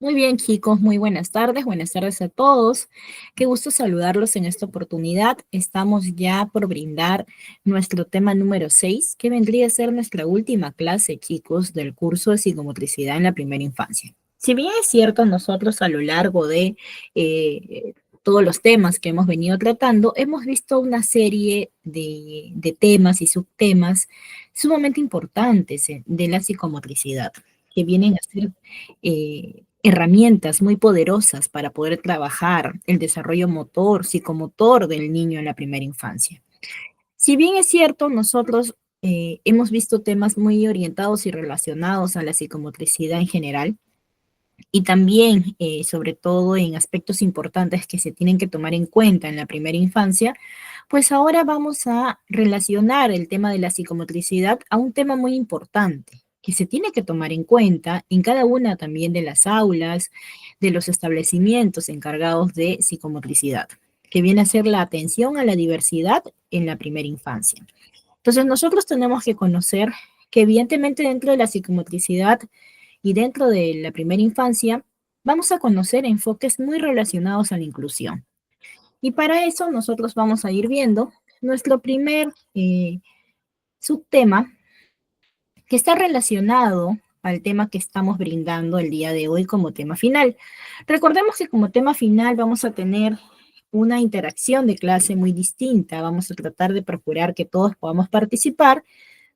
Muy bien, chicos, muy buenas tardes a todos. Qué gusto saludarlos en esta oportunidad. Estamos ya por brindar nuestro tema número 6, que vendría a ser nuestra última clase, chicos, del curso de psicomotricidad en la primera infancia. Si bien es cierto, nosotros a lo largo de todos los temas que hemos venido tratando, hemos visto una serie de temas y subtemas sumamente importantes de la psicomotricidad, que vienen a ser herramientas muy poderosas para poder trabajar el desarrollo motor, psicomotor del niño en la primera infancia. Si bien es cierto, nosotros hemos visto temas muy orientados y relacionados a la psicomotricidad en general, y también, sobre todo, en aspectos importantes que se tienen que tomar en cuenta en la primera infancia, pues ahora vamos a relacionar el tema de la psicomotricidad a un tema muy importante que se tiene que tomar en cuenta en cada una también de las aulas, de los establecimientos encargados de psicomotricidad, que viene a ser la atención a la diversidad en la primera infancia. Entonces, nosotros tenemos que conocer que evidentemente dentro de la psicomotricidad y dentro de la primera infancia, vamos a conocer enfoques muy relacionados a la inclusión. Y para eso nosotros vamos a ir viendo nuestro primer subtema que está relacionado al tema que estamos brindando el día de hoy como tema final. Recordemos que como tema final vamos a tener una interacción de clase muy distinta. Vamos a tratar de procurar que todos podamos participar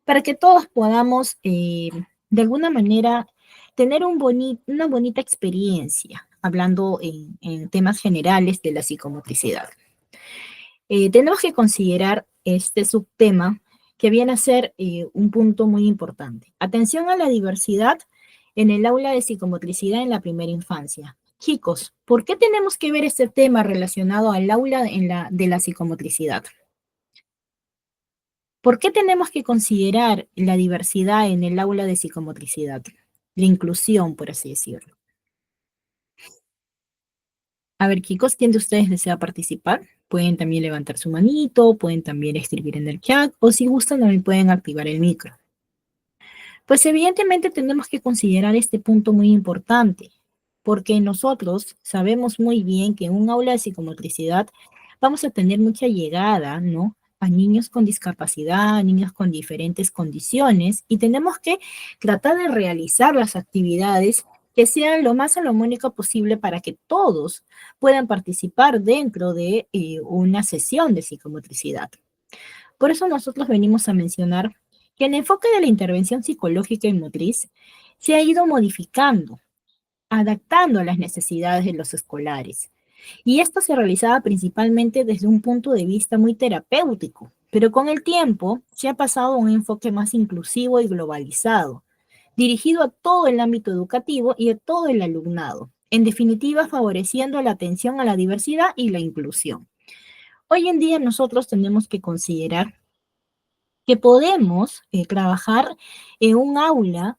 para que todos podamos, de alguna manera, tener una bonita experiencia, hablando en temas generales de la psicomotricidad. Tenemos que considerar este subtema que viene a ser un punto muy importante. Atención a la diversidad en el aula de psicomotricidad en la primera infancia. Chicos, ¿por qué tenemos que ver este tema relacionado al aula de la psicomotricidad? ¿Por qué tenemos que considerar la diversidad en el aula de psicomotricidad? La inclusión, por así decirlo. A ver, chicos, ¿quién de ustedes desea participar? Pueden también levantar su manito, pueden también escribir en el chat, o si gustan también pueden activar el micro. Pues evidentemente tenemos que considerar este punto muy importante, porque nosotros sabemos muy bien que en un aula de psicomotricidad vamos a tener mucha llegada, ¿no? A niños con discapacidad, a niños con diferentes condiciones, y tenemos que tratar de realizar las actividades que sean lo más armónica posible para que todos puedan participar dentro de una sesión de psicomotricidad. Por eso nosotros venimos a mencionar que el enfoque de la intervención psicológica y motriz se ha ido modificando, adaptando a las necesidades de los escolares. Y esto se realizaba principalmente desde un punto de vista muy terapéutico, pero con el tiempo se ha pasado a un enfoque más inclusivo y globalizado, dirigido a todo el ámbito educativo y a todo el alumnado, en definitiva favoreciendo la atención a la diversidad y la inclusión. Hoy en día nosotros tenemos que considerar que podemos trabajar en un aula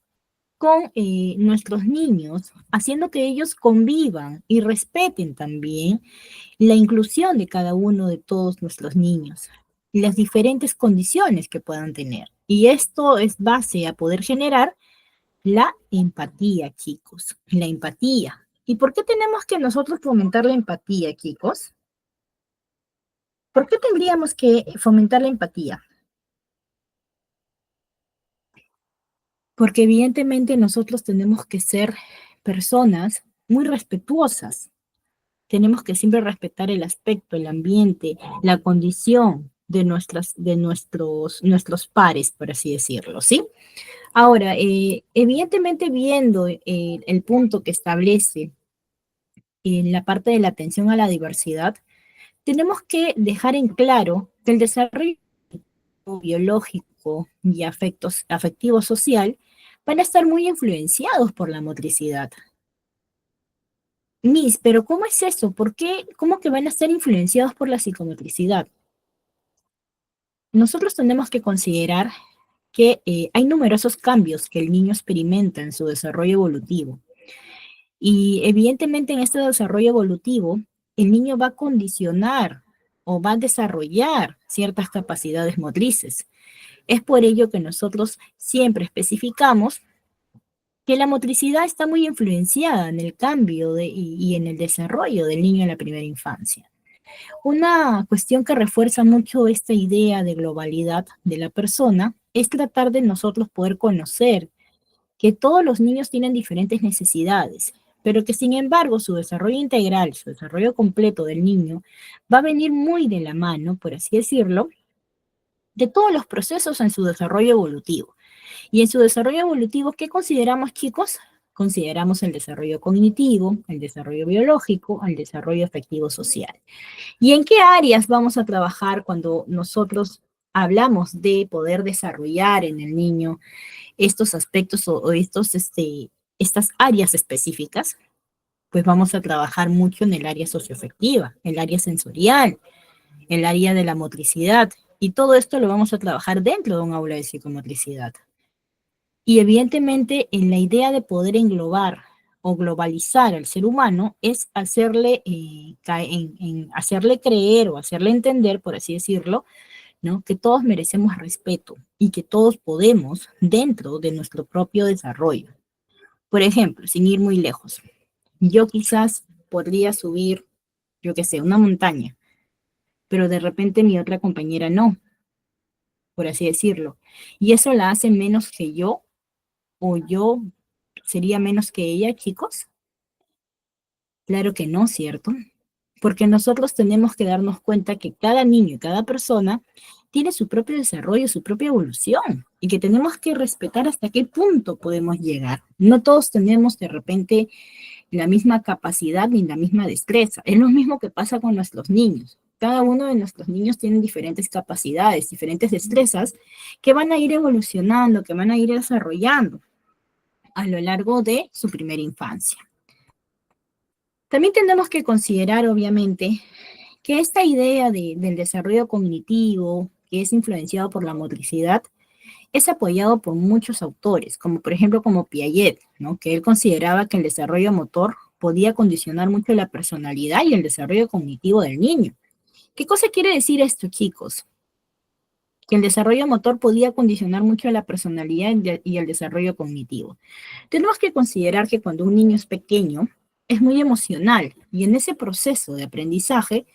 con nuestros niños, haciendo que ellos convivan y respeten también la inclusión de cada uno de todos nuestros niños y las diferentes condiciones que puedan tener. Y esto es base a poder generar la empatía, chicos, la empatía. ¿Y por qué tenemos que nosotros fomentar la empatía, chicos? ¿Por qué tendríamos que fomentar la empatía? Porque evidentemente nosotros tenemos que ser personas muy respetuosas. Tenemos que siempre respetar el aspecto, el ambiente, la condición de nuestros pares, por así decirlo, ¿sí? Ahora, evidentemente viendo el punto que establece en la parte de la atención a la diversidad, tenemos que dejar en claro que el desarrollo biológico y afectivo social van a estar muy influenciados por la motricidad. Miss, pero ¿cómo es eso? ¿Por qué? ¿Cómo que van a estar influenciados por la psicomotricidad? Nosotros tenemos que considerar que hay numerosos cambios que el niño experimenta en su desarrollo evolutivo. Y evidentemente en este desarrollo evolutivo, el niño va a condicionar o va a desarrollar ciertas capacidades motrices. Es por ello que nosotros siempre especificamos que la motricidad está muy influenciada en el cambio y en el desarrollo del niño en la primera infancia. Una cuestión que refuerza mucho esta idea de globalidad de la persona es tratar de nosotros poder conocer que todos los niños tienen diferentes necesidades, pero que sin embargo su desarrollo integral, su desarrollo completo del niño va a venir muy de la mano, por así decirlo, de todos los procesos en su desarrollo evolutivo. Y en su desarrollo evolutivo, ¿qué consideramos, chicos? Consideramos el desarrollo cognitivo, el desarrollo biológico, el desarrollo afectivo social. ¿Y en qué áreas vamos a trabajar cuando nosotros hablamos de poder desarrollar en el niño estos aspectos o estas áreas específicas? Pues vamos a trabajar mucho en el área socioafectiva, el área sensorial, el área de la motricidad, y todo esto lo vamos a trabajar dentro de un aula de psicomotricidad. Y evidentemente en la idea de poder englobar o globalizar al ser humano es hacerle, hacerle creer o hacerle entender, por así decirlo, ¿no? Que todos merecemos respeto y que todos podemos dentro de nuestro propio desarrollo. Por ejemplo, sin ir muy lejos, yo quizás podría subir, yo qué sé, una montaña, pero de repente mi otra compañera no, por así decirlo. Y eso la hace menos que yo, o yo sería menos que ella, chicos. Claro que no, ¿cierto? Porque nosotros tenemos que darnos cuenta que cada niño y cada persona tiene su propio desarrollo, su propia evolución, y que tenemos que respetar hasta qué punto podemos llegar. No todos tenemos de repente la misma capacidad ni la misma destreza. Es lo mismo que pasa con nuestros niños. Cada uno de nuestros niños tiene diferentes capacidades, diferentes destrezas que van a ir evolucionando, que van a ir desarrollando a lo largo de su primera infancia. También tenemos que considerar, obviamente, que esta idea del desarrollo cognitivo, que es influenciado por la motricidad, es apoyado por muchos autores, como por ejemplo como Piaget, ¿no? Que él consideraba que el desarrollo motor podía condicionar mucho la personalidad y el desarrollo cognitivo del niño. ¿Qué cosa quiere decir esto, chicos? Que el desarrollo motor podía condicionar mucho la personalidad y el desarrollo cognitivo. Tenemos que considerar que cuando un niño es pequeño, es muy emocional y en ese proceso de aprendizaje,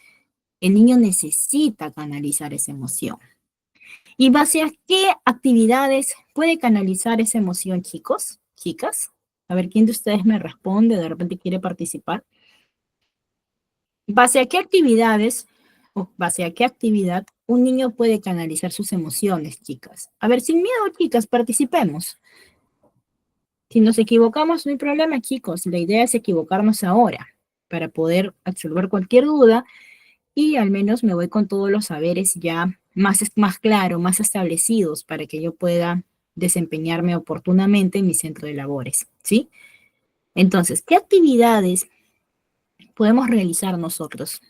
el niño necesita canalizar esa emoción. ¿Y base a qué actividades puede canalizar esa emoción, chicos? Chicas, a ver quién de ustedes me responde, de repente quiere participar. ¿Base a qué actividades o base a qué actividad un niño puede canalizar sus emociones, chicas? A ver, sin miedo, chicas, participemos. Si nos equivocamos, no hay problema, chicos. La idea es equivocarnos ahora para poder absorber cualquier duda y al menos me voy con todos los saberes ya más claros, más establecidos para que yo pueda desempeñarme oportunamente en mi centro de labores, ¿sí? Entonces, ¿qué actividades podemos realizar nosotros?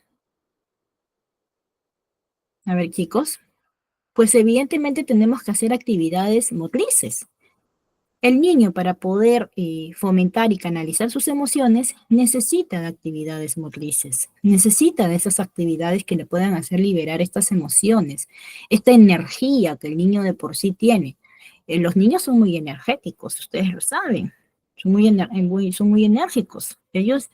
A ver, chicos, pues evidentemente tenemos que hacer actividades motrices. El niño, para poder fomentar y canalizar sus emociones, necesita de actividades motrices, necesita de esas actividades que le puedan hacer liberar estas emociones, esta energía que el niño de por sí tiene. Los niños son muy energéticos, ustedes lo saben, son muy enérgicos. Ellos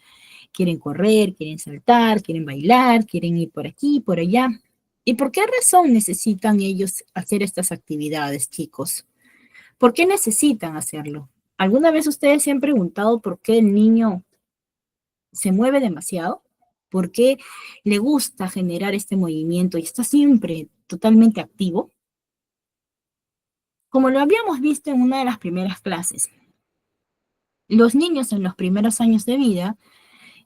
quieren correr, quieren saltar, quieren bailar, quieren ir por aquí, por allá. ¿Y por qué razón necesitan ellos hacer estas actividades, chicos? ¿Por qué necesitan hacerlo? ¿Alguna vez ustedes se han preguntado por qué el niño se mueve demasiado? ¿Por qué le gusta generar este movimiento y está siempre totalmente activo? Como lo habíamos visto en una de las primeras clases, los niños en los primeros años de vida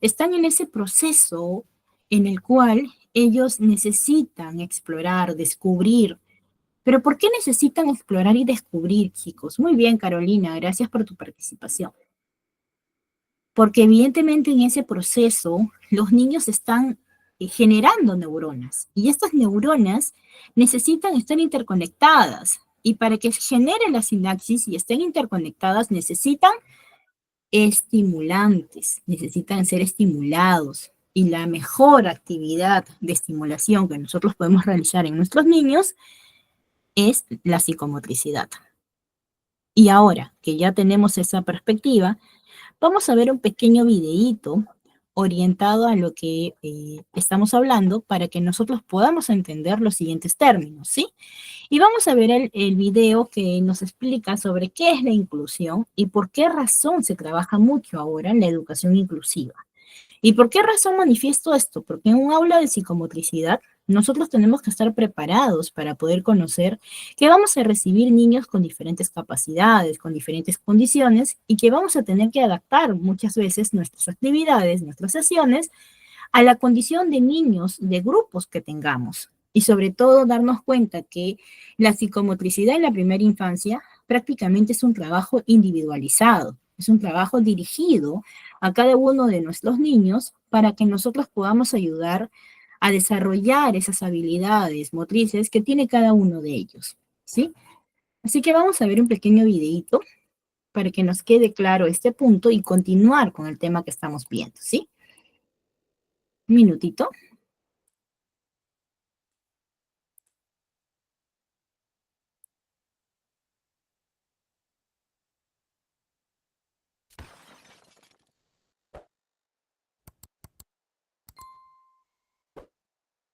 están en ese proceso en el cual ellos necesitan explorar, descubrir. ¿Pero por qué necesitan explorar y descubrir, chicos? Muy bien, Carolina, gracias por tu participación. Porque evidentemente en ese proceso los niños están generando neuronas y estas neuronas necesitan estar interconectadas y para que genere la sinapsis y estén interconectadas necesitan estimulantes, necesitan ser estimulados y la mejor actividad de estimulación que nosotros podemos realizar en nuestros niños es la psicomotricidad. Y ahora que ya tenemos esa perspectiva, vamos a ver un pequeño videíto orientado a lo que estamos hablando para que nosotros podamos entender los siguientes términos, ¿sí? Y vamos a ver el video que nos explica sobre qué es la inclusión y por qué razón se trabaja mucho ahora en la educación inclusiva. ¿Y por qué razón manifiesto esto? Porque en un aula de psicomotricidad nosotros tenemos que estar preparados para poder conocer que vamos a recibir niños con diferentes capacidades, con diferentes condiciones y que vamos a tener que adaptar muchas veces nuestras actividades, nuestras sesiones a la condición de niños, de grupos que tengamos. Y sobre todo darnos cuenta que la psicomotricidad en la primera infancia prácticamente es un trabajo individualizado, es un trabajo dirigido a cada uno de nuestros niños para que nosotros podamos ayudar a desarrollar esas habilidades motrices que tiene cada uno de ellos, ¿sí? Así que vamos a ver un pequeño videito para que nos quede claro este punto y continuar con el tema que estamos viendo, ¿sí? Un minutito.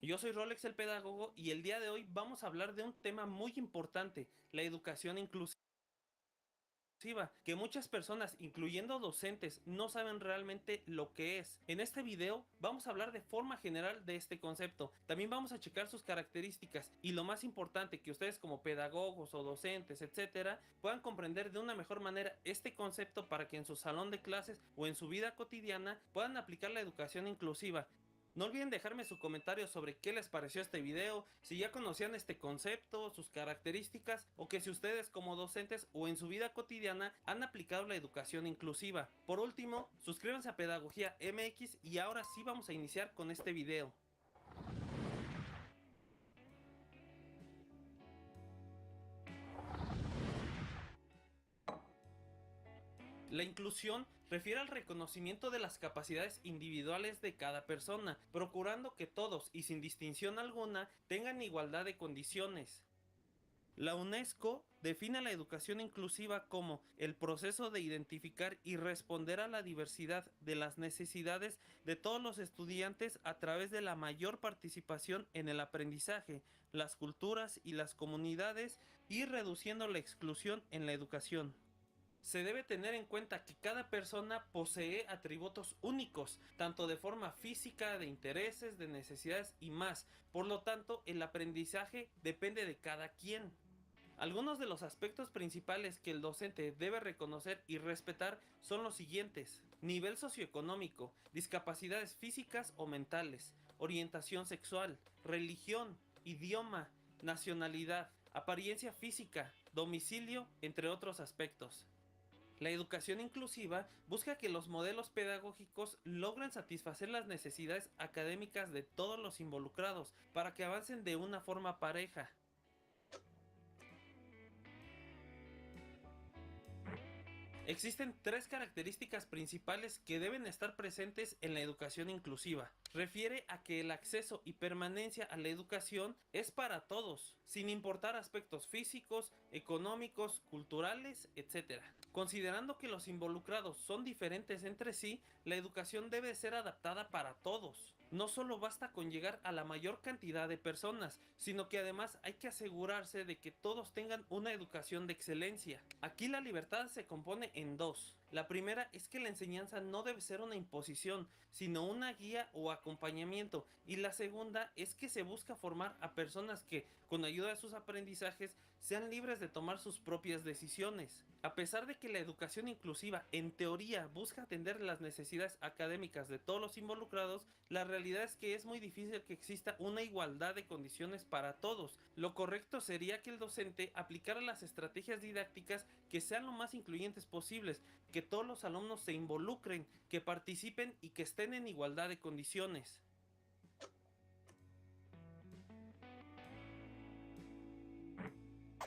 Yo soy Rolex el pedagogo y el día de hoy vamos a hablar de un tema muy importante, la educación inclusiva, que muchas personas, incluyendo docentes, no saben realmente lo que es. En este video vamos a hablar de forma general de este concepto. También vamos a checar sus características y lo más importante, que ustedes como pedagogos o docentes, etcétera, puedan comprender de una mejor manera este concepto para que en su salón de clases o en su vida cotidiana puedan aplicar la educación inclusiva. No olviden dejarme su comentario sobre qué les pareció este video, si ya conocían este concepto, sus características, o que si ustedes como docentes o en su vida cotidiana han aplicado la educación inclusiva. Por último, suscríbanse a Pedagogía MX y ahora sí vamos a iniciar con este video. La inclusión refiere al reconocimiento de las capacidades individuales de cada persona, procurando que todos y sin distinción alguna tengan igualdad de condiciones. La UNESCO define la educación inclusiva como el proceso de identificar y responder a la diversidad de las necesidades de todos los estudiantes a través de la mayor participación en el aprendizaje, las culturas y las comunidades, y reduciendo la exclusión en la educación. Se debe tener en cuenta que cada persona posee atributos únicos, tanto de forma física, de intereses, de necesidades y más. Por lo tanto, el aprendizaje depende de cada quien. Algunos de los aspectos principales que el docente debe reconocer y respetar son los siguientes: nivel socioeconómico, discapacidades físicas o mentales, orientación sexual, religión, idioma, nacionalidad, apariencia física, domicilio, entre otros aspectos. La educación inclusiva busca que los modelos pedagógicos logren satisfacer las necesidades académicas de todos los involucrados para que avancen de una forma pareja. Existen tres características principales que deben estar presentes en la educación inclusiva. Refiere a que el acceso y permanencia a la educación es para todos, sin importar aspectos físicos, económicos, culturales, etc. Considerando que los involucrados son diferentes entre sí, la educación debe ser adaptada para todos. No solo basta con llegar a la mayor cantidad de personas, sino que además hay que asegurarse de que todos tengan una educación de excelencia. Aquí la libertad se compone en dos. La primera es que la enseñanza no debe ser una imposición, sino una guía o acompañamiento. Y la segunda es que se busca formar a personas que, con ayuda de sus aprendizajes, sean libres de tomar sus propias decisiones. A pesar de que la educación inclusiva en teoría busca atender las necesidades académicas de todos los involucrados, la realidad es que es muy difícil que exista una igualdad de condiciones para todos. Lo correcto sería que el docente aplicara las estrategias didácticas que sean lo más incluyentes posibles, que todos los alumnos se involucren, que participen y que estén en igualdad de condiciones.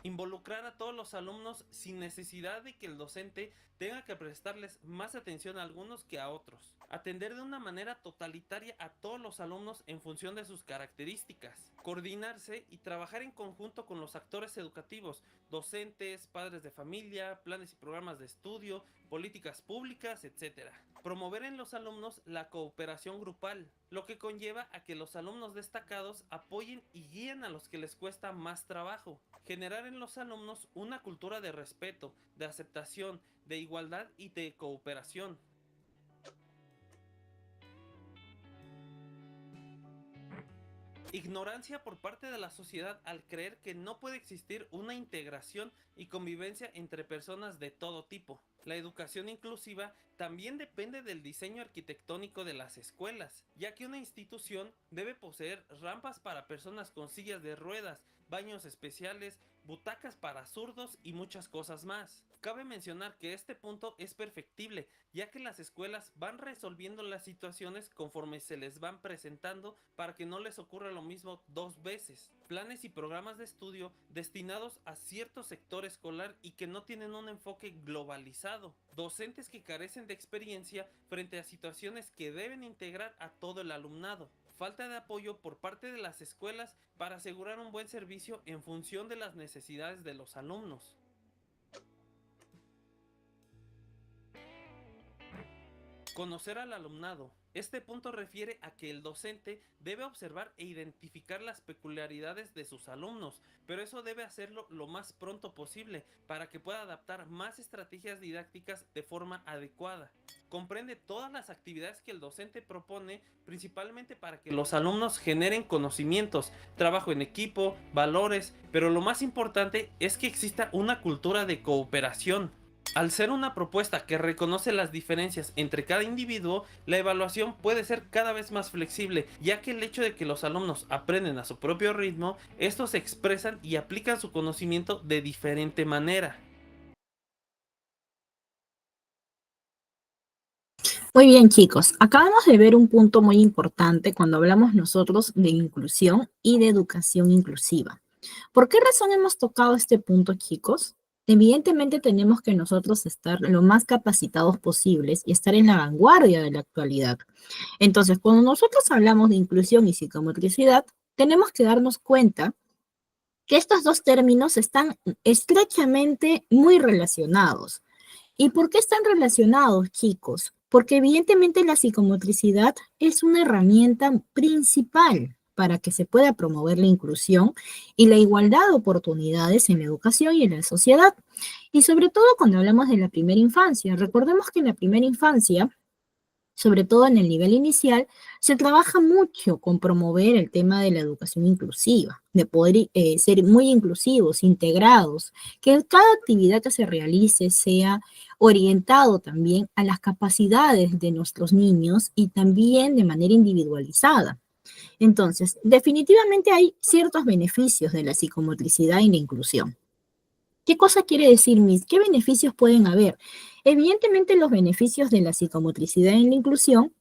Involucrar a todos los alumnos sin necesidad de que el docente tenga que prestarles más atención a algunos que a otros. Atender de una manera totalitaria a todos los alumnos en función de sus características. Coordinarse y trabajar en conjunto con los actores educativos, docentes, padres de familia, planes y programas de estudio, políticas públicas, etc. Promover en los alumnos la cooperación grupal, lo que conlleva a que los alumnos destacados apoyen y guíen a los que les cuesta más trabajo. Generar en los alumnos una cultura de respeto, de aceptación, de igualdad y de cooperación. Ignorancia por parte de la sociedad al creer que no puede existir una integración y convivencia entre personas de todo tipo. La educación inclusiva también depende del diseño arquitectónico de las escuelas, ya que una institución debe poseer rampas para personas con sillas de ruedas, baños especiales, butacas para zurdos y muchas cosas más. Cabe mencionar que este punto es perfectible, ya que las escuelas van resolviendo las situaciones conforme se les van presentando para que no les ocurra lo mismo dos veces. Planes y programas de estudio destinados a cierto sector escolar y que no tienen un enfoque globalizado. Docentes que carecen de experiencia frente a situaciones que deben integrar a todo el alumnado. Falta de apoyo por parte de las escuelas para asegurar un buen servicio en función de las necesidades de los alumnos. Conocer al alumnado. Este punto refiere a que el docente debe observar e identificar las peculiaridades de sus alumnos, pero eso debe hacerlo lo más pronto posible para que pueda adaptar más estrategias didácticas de forma adecuada. Comprende todas las actividades que el docente propone, principalmente para que los alumnos generen conocimientos, trabajo en equipo, valores, pero lo más importante es que exista una cultura de cooperación. Al ser una propuesta que reconoce las diferencias entre cada individuo, la evaluación puede ser cada vez más flexible, ya que el hecho de que los alumnos aprenden a su propio ritmo, estos expresan y aplican su conocimiento de diferente manera. Muy bien, chicos, acabamos de ver un punto muy importante cuando hablamos nosotros de inclusión y de educación inclusiva. ¿Por qué razón hemos tocado este punto, chicos? Evidentemente tenemos que nosotros estar lo más capacitados posibles y estar en la vanguardia de la actualidad. Entonces, cuando nosotros hablamos de inclusión y psicomotricidad, tenemos que darnos cuenta que estos dos términos están estrechamente muy relacionados. ¿Y por qué están relacionados, chicos? Porque evidentemente la psicomotricidad es una herramienta principal para que se pueda promover la inclusión y la igualdad de oportunidades en la educación y en la sociedad. Y sobre todo cuando hablamos de la primera infancia. Recordemos que en la primera infancia, sobre todo en el nivel inicial, se trabaja mucho con promover el tema de la educación inclusiva, de poder ser muy inclusivos, integrados, que cada actividad que se realice sea orientado también a las capacidades de nuestros niños y también de manera individualizada. Entonces, definitivamente hay ciertos beneficios de la psicomotricidad y la inclusión. ¿Qué cosa quiere decir, Miss? ¿Qué beneficios pueden haber? Evidentemente, los beneficios de la psicomotricidad y la inclusión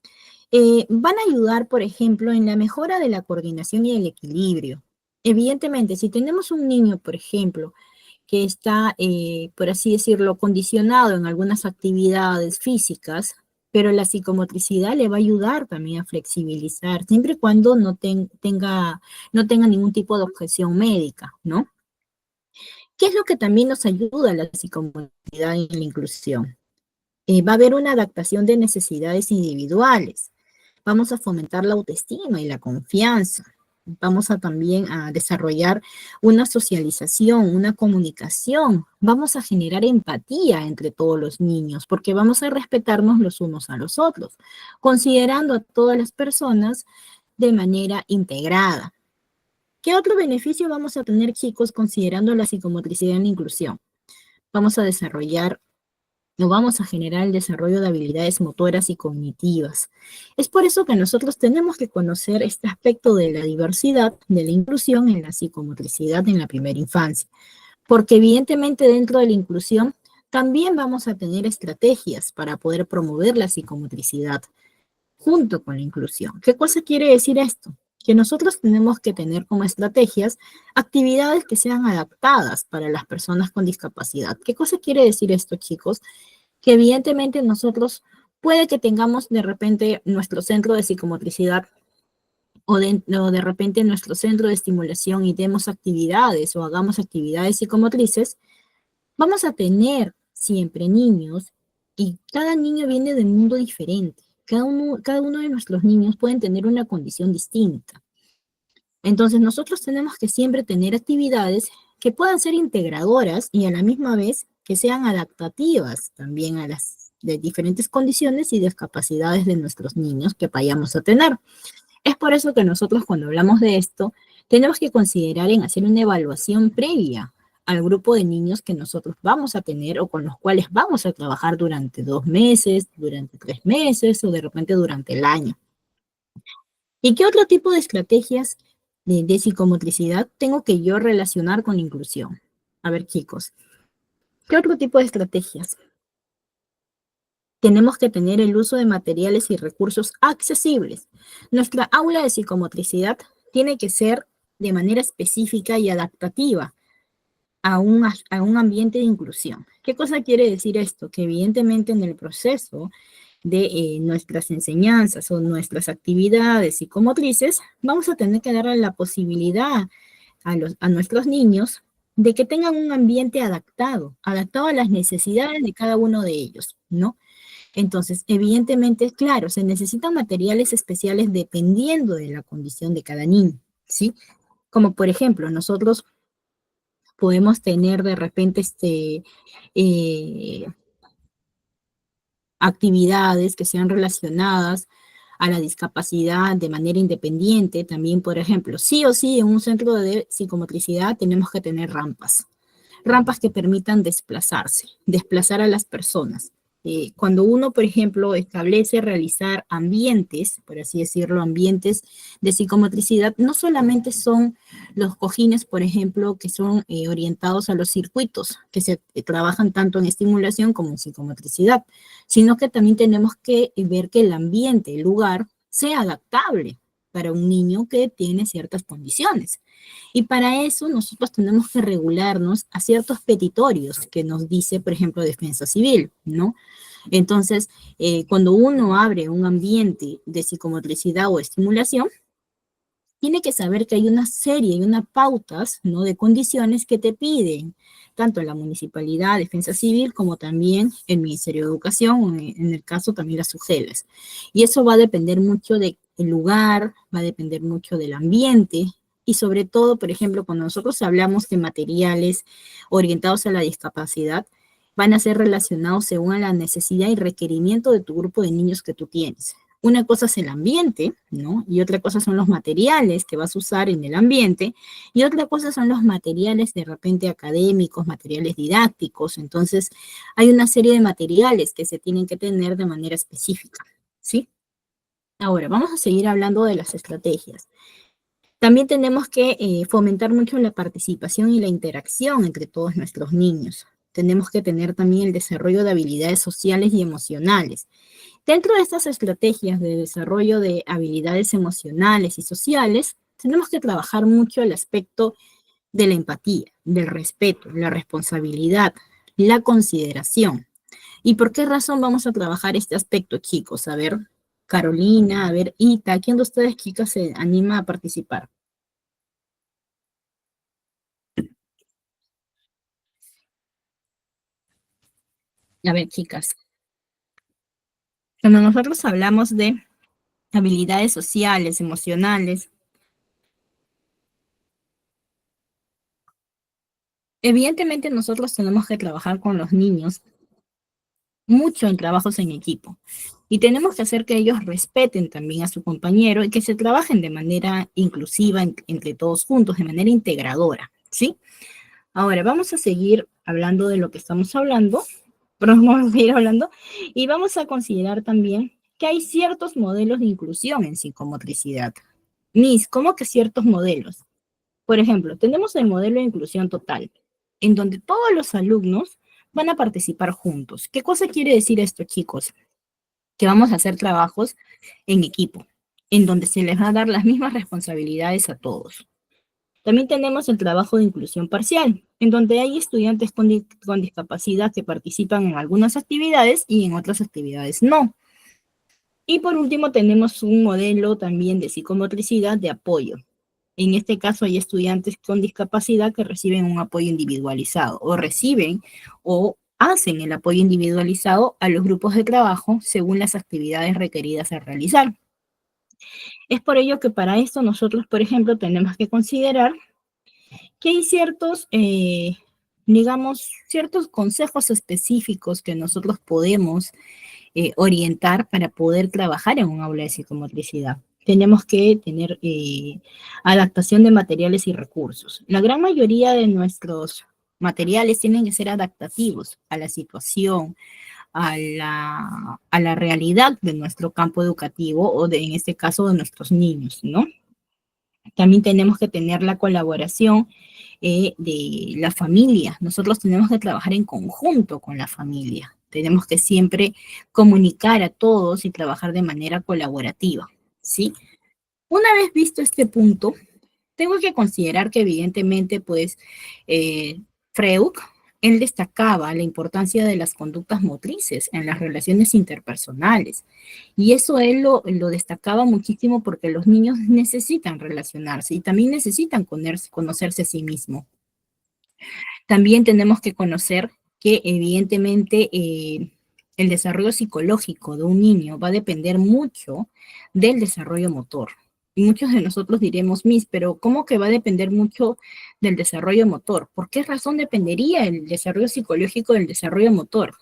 van a ayudar, por ejemplo, en la mejora de la coordinación y el equilibrio. Evidentemente, si tenemos un niño, por ejemplo, que está, por así decirlo, condicionado en algunas actividades físicas, pero la psicomotricidad le va a ayudar también a flexibilizar, siempre y cuando no tenga ningún tipo de objeción médica, ¿no? ¿Qué es lo que también nos ayuda a la psicomotricidad y la inclusión? Va a haber una adaptación de necesidades individuales. Vamos a fomentar la autoestima y la confianza. Vamos a también a desarrollar una socialización, una comunicación. Vamos a generar empatía entre todos los niños, porque vamos a respetarnos los unos a los otros, considerando a todas las personas de manera integrada. ¿Qué otro beneficio vamos a tener, chicos, considerando la psicomotricidad en la inclusión? Vamos a desarrollar o vamos a generar el desarrollo de habilidades motoras y cognitivas. Es por eso que nosotros tenemos que conocer este aspecto de la diversidad, de la inclusión en la psicomotricidad en la primera infancia, porque evidentemente dentro de la inclusión también vamos a tener estrategias para poder promover la psicomotricidad junto con la inclusión. ¿Qué cosa quiere decir esto? que nosotros tenemos que tener como estrategias actividades que sean adaptadas para las personas con discapacidad. ¿Qué cosa quiere decir esto, chicos? Que evidentemente nosotros puede que tengamos de repente nuestro centro de psicomotricidad o de repente nuestro centro de estimulación y demos actividades o hagamos actividades psicomotrices, vamos a tener siempre niños y cada niño viene de un mundo diferente. Cada uno de nuestros niños pueden tener una condición distinta. Entonces nosotros tenemos que siempre tener actividades que puedan ser integradoras y a la misma vez que sean adaptativas también a las de diferentes condiciones y discapacidades de nuestros niños que vayamos a tener. Es por eso que nosotros cuando hablamos de esto, tenemos que considerar en hacer una evaluación previa al grupo de niños que nosotros vamos a tener o con los cuales vamos a trabajar durante 2 meses, durante 3 meses o de repente durante el año. ¿Y qué otro tipo de estrategias de psicomotricidad tengo que yo relacionar con la inclusión? A ver, chicos, ¿qué otro tipo de estrategias? Tenemos que tener el uso de materiales y recursos accesibles. Nuestra aula de psicomotricidad tiene que ser de manera específica y adaptativa a un ambiente de inclusión. ¿Qué cosa quiere decir esto? Que evidentemente en el proceso de nuestras enseñanzas o nuestras actividades psicomotrices, vamos a tener que darle la posibilidad a nuestros niños de que tengan un ambiente adaptado a las necesidades de cada uno de ellos, ¿no? Entonces, evidentemente, claro, se necesitan materiales especiales dependiendo de la condición de cada niño, ¿sí? Como por ejemplo, nosotros podemos tener de repente eh, actividades que sean relacionadas a la discapacidad de manera independiente. También, por ejemplo, sí o sí en un centro de psicomotricidad tenemos que tener rampas que permitan desplazar a las personas. Cuando uno, por ejemplo, establece realizar ambientes, por así decirlo, ambientes de psicomotricidad, no solamente son los cojines, por ejemplo, que son orientados a los circuitos, que se trabajan tanto en estimulación como en psicomotricidad, sino que también tenemos que ver que el ambiente, el lugar, sea adaptable para un niño que tiene ciertas condiciones. Y para eso nosotros tenemos que regularnos a ciertos petitorios que nos dice, por ejemplo, Defensa Civil, ¿no? Entonces, cuando uno abre un ambiente de psicomotricidad o estimulación, tiene que saber que hay una serie y unas pautas, ¿no? De condiciones que te piden, tanto la municipalidad, Defensa Civil, como también el Ministerio de Educación, o en el caso también las SUGELES. Y eso va a depender mucho del lugar, va a depender mucho del ambiente, y sobre todo, por ejemplo, cuando nosotros hablamos de materiales orientados a la discapacidad, van a ser relacionados según a la necesidad y requerimiento de tu grupo de niños que tú tienes. Una cosa es el ambiente, ¿no? Y otra cosa son los materiales que vas a usar en el ambiente, y otra cosa son los materiales de repente académicos, materiales didácticos. Entonces, hay una serie de materiales que se tienen que tener de manera específica, ¿sí? Ahora, vamos a seguir hablando de las estrategias. También tenemos que fomentar mucho la participación y la interacción entre todos nuestros niños. Tenemos que tener también el desarrollo de habilidades sociales y emocionales. Dentro de estas estrategias de desarrollo de habilidades emocionales y sociales, tenemos que trabajar mucho el aspecto de la empatía, del respeto, la responsabilidad, la consideración. ¿Y por qué razón vamos a trabajar este aspecto, chicos? A ver, Carolina, a ver, Ita, ¿quién de ustedes, chicas, se anima a participar? A ver, chicas, cuando nosotros hablamos de habilidades sociales, emocionales, evidentemente nosotros tenemos que trabajar con los niños mucho en trabajos en equipo. Y tenemos que hacer que ellos respeten también a su compañero y que se trabajen de manera inclusiva entre todos juntos, de manera integradora, ¿sí? Ahora, vamos a seguir hablando de lo que estamos hablando, pero vamos a seguir hablando y vamos a considerar también que hay ciertos modelos de inclusión en psicomotricidad. Miss, ¿cómo que ciertos modelos? Por ejemplo, tenemos el modelo de inclusión total, en donde todos los alumnos van a participar juntos. ¿Qué cosa quiere decir esto, chicos? Que vamos a hacer trabajos en equipo. en donde se les va a dar las mismas responsabilidades a todos. También tenemos el trabajo de inclusión parcial, en donde hay estudiantes con discapacidad que participan en algunas actividades y en otras actividades no. Y por último tenemos un modelo también de psicomotricidad de apoyo. En este caso hay estudiantes con discapacidad que reciben un apoyo individualizado o reciben o hacen el apoyo individualizado a los grupos de trabajo según las actividades requeridas a realizar. Es por ello que para esto nosotros, por ejemplo, tenemos que considerar que hay ciertos, digamos, ciertos consejos específicos que nosotros podemos orientar para poder trabajar en un aula de psicomotricidad. Tenemos que tener adaptación de materiales y recursos. La gran mayoría de nuestros materiales tienen que ser adaptativos a la situación, a la realidad de nuestro campo educativo o en este caso de nuestros niños, ¿no? También tenemos que tener la colaboración de la familia. Nosotros tenemos que trabajar en conjunto con la familia. Tenemos que siempre comunicar a todos y trabajar de manera colaborativa, ¿sí? Una vez visto este punto, tengo que considerar que evidentemente, pues, Freud, él destacaba la importancia de las conductas motrices en las relaciones interpersonales. Y eso él lo destacaba muchísimo porque los niños necesitan relacionarse y también necesitan conocerse a sí mismos. También tenemos que conocer que evidentemente el desarrollo psicológico de un niño va a depender mucho del desarrollo motor. Y muchos de nosotros diremos, Miss, pero ¿cómo que va a depender mucho del desarrollo motor? ¿Por qué razón dependería el desarrollo psicológico del desarrollo motor?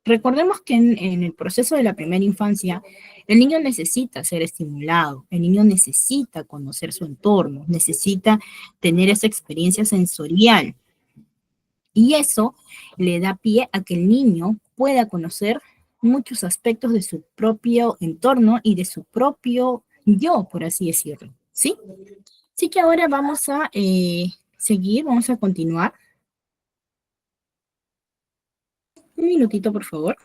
Recordemos que en el proceso de la primera infancia, el niño necesita ser estimulado, el niño necesita conocer su entorno, necesita tener esa experiencia sensorial. Y eso le da pie a que el niño pueda conocer muchos aspectos de su propio entorno y de su propio yo, por así decirlo, ¿sí? Así que ahora vamos a seguir, vamos a continuar. Un minutito, por favor.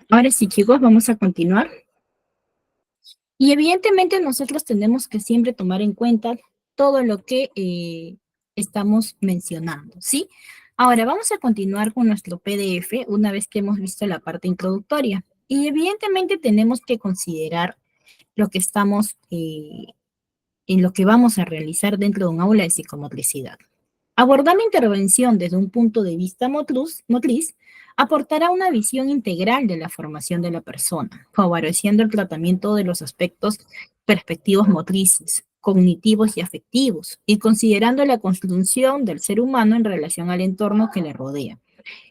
Ahora sí, chicos, vamos a continuar. Y evidentemente nosotros tenemos que siempre tomar en cuenta todo lo que estamos mencionando, ¿sí? Ahora vamos a continuar con nuestro PDF una vez que hemos visto la parte introductoria. Y evidentemente tenemos que considerar lo que estamos, en lo que vamos a realizar dentro de un aula de psicomotricidad. Abordar la intervención desde un punto de vista motriz aportará una visión integral de la formación de la persona, favoreciendo el tratamiento de los aspectos perspectivos motrices, cognitivos y afectivos, y considerando la construcción del ser humano en relación al entorno que le rodea.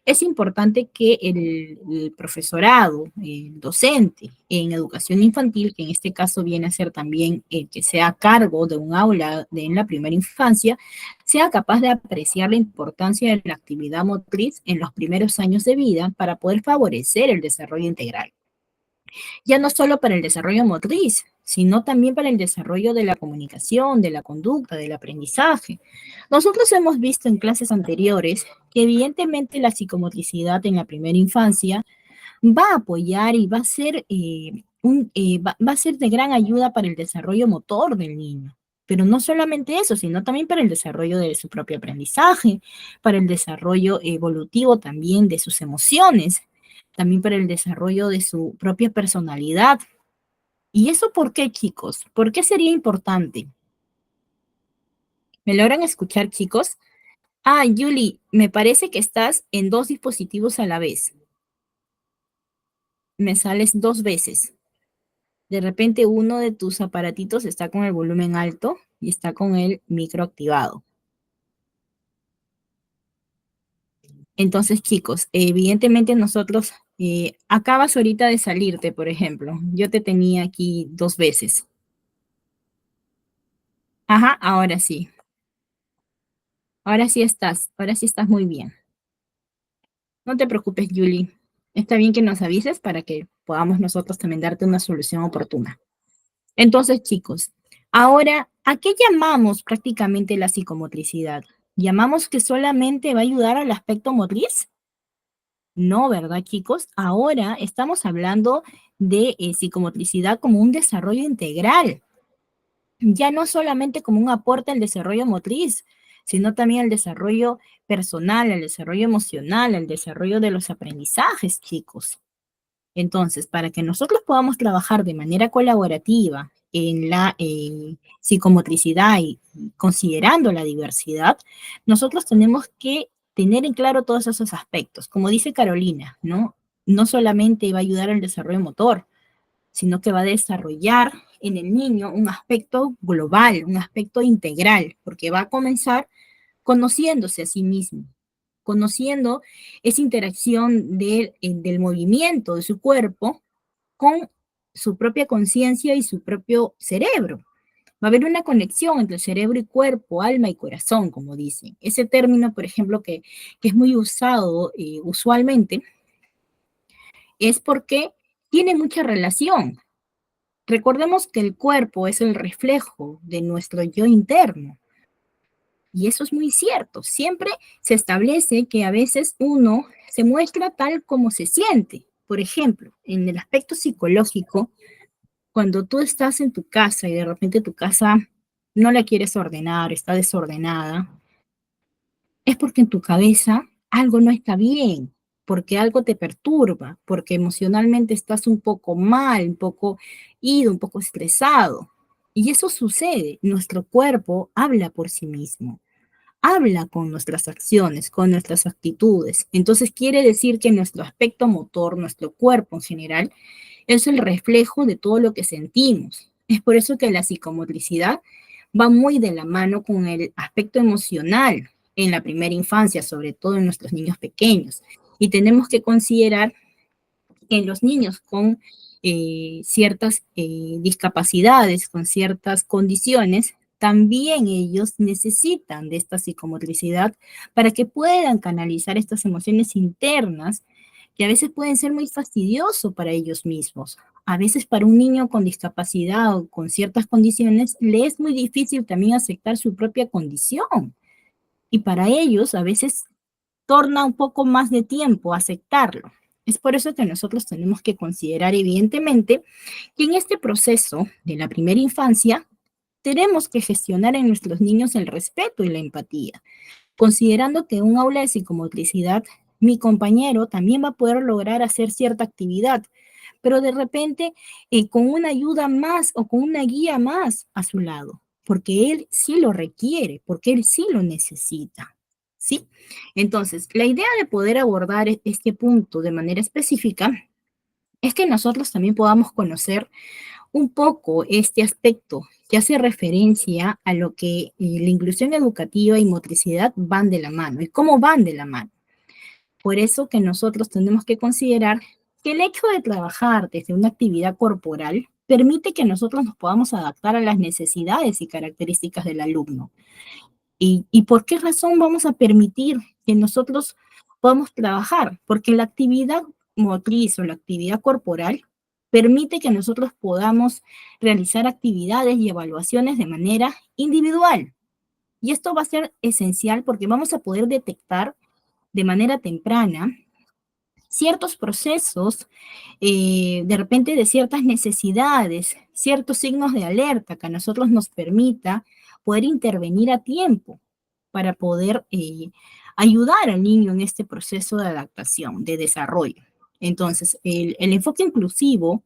Es importante que el profesorado, el docente en educación infantil, que en este caso viene a ser también el que sea a cargo de un aula en la primera infancia, sea capaz de apreciar la importancia de la actividad motriz en los primeros años de vida para poder favorecer el desarrollo integral. Ya no solo para el desarrollo motriz, sino también para el desarrollo de la comunicación, de la conducta, del aprendizaje. Nosotros hemos visto en clases anteriores que evidentemente la psicomotricidad en la primera infancia va a apoyar y va a ser, va a ser de gran ayuda para el desarrollo motor del niño. Pero no solamente eso, sino también para el desarrollo de su propio aprendizaje, para el desarrollo evolutivo también de sus emociones, también para el desarrollo de su propia personalidad. ¿Y eso por qué, chicos? ¿Por qué sería importante? ¿Me logran escuchar, chicos? Ah, Julie, me parece que estás en dos dispositivos a la vez. Me sales dos veces. De repente uno de tus aparatitos está con el volumen alto y está con el micro activado. Entonces, chicos, evidentemente nosotros, acabas ahorita de salirte, por ejemplo. Yo te tenía aquí dos veces. Ajá, ahora sí. Ahora sí estás muy bien. No te preocupes, Julie. Está bien que nos avises para que podamos nosotros también darte una solución oportuna. Entonces, chicos, ahora, ¿a qué llamamos prácticamente la psicomotricidad? ¿Llamamos que solamente va a ayudar al aspecto motriz? No, ¿verdad, chicos? Ahora estamos hablando de psicomotricidad como un desarrollo integral, ya no solamente como un aporte al desarrollo motriz, sino también al desarrollo personal, al desarrollo emocional, al desarrollo de los aprendizajes, chicos. Entonces, para que nosotros podamos trabajar de manera colaborativa en la psicomotricidad y considerando la diversidad, nosotros tenemos que tener en claro todos esos aspectos. Como dice Carolina, ¿no? No solamente va a ayudar al desarrollo motor, sino que va a desarrollar en el niño un aspecto global, un aspecto integral, porque va a comenzar conociéndose a sí mismo, conociendo esa interacción del movimiento de su cuerpo con su propia conciencia y su propio cerebro. Va a haber una conexión entre cerebro y cuerpo, alma y corazón, como dicen. Ese término, por ejemplo, que es muy usado usualmente, es porque tiene mucha relación. Recordemos que el cuerpo es el reflejo de nuestro yo interno. Y eso es muy cierto. Siempre se establece que a veces uno se muestra tal como se siente. Por ejemplo, en el aspecto psicológico, cuando tú estás en tu casa y de repente tu casa no la quieres ordenar, está desordenada, es porque en tu cabeza algo no está bien, porque algo te perturba, porque emocionalmente estás un poco mal, un poco ido, un poco estresado. Y eso sucede. Nuestro cuerpo habla por sí mismo, habla con nuestras acciones, con nuestras actitudes. Entonces quiere decir que nuestro aspecto motor, nuestro cuerpo en general, es el reflejo de todo lo que sentimos. Es por eso que la psicomotricidad va muy de la mano con el aspecto emocional en la primera infancia, sobre todo en nuestros niños pequeños. Y tenemos que considerar que los niños con ciertas discapacidades, con ciertas condiciones, también ellos necesitan de esta psicomotricidad para que puedan canalizar estas emociones internas que a veces pueden ser muy fastidiosos para ellos mismos. A veces para un niño con discapacidad o con ciertas condiciones le es muy difícil también aceptar su propia condición. Y para ellos a veces torna un poco más de tiempo aceptarlo. Es por eso que nosotros tenemos que considerar evidentemente que en este proceso de la primera infancia tenemos que gestionar en nuestros niños el respeto y la empatía, considerando que en un aula de psicomotricidad mi compañero también va a poder lograr hacer cierta actividad, pero de repente con una ayuda más o con una guía más a su lado, porque él sí lo requiere, porque él sí lo necesita. ¿Sí? Entonces, la idea de poder abordar este punto de manera específica es que nosotros también podamos conocer un poco este aspecto que hace referencia a lo que la inclusión educativa y motricidad van de la mano y cómo van de la mano. Por eso que nosotros tenemos que considerar que el hecho de trabajar desde una actividad corporal permite que nosotros nos podamos adaptar a las necesidades y características del alumno. ¿Y por qué razón vamos a permitir que nosotros podamos trabajar? Porque la actividad motriz o la actividad corporal permite que nosotros podamos realizar actividades y evaluaciones de manera individual. Y esto va a ser esencial porque vamos a poder detectar de manera temprana ciertos procesos, de repente de ciertas necesidades, ciertos signos de alerta que a nosotros nos permita poder intervenir a tiempo, para poder ayudar al niño en este proceso de adaptación, de desarrollo. Entonces, el enfoque inclusivo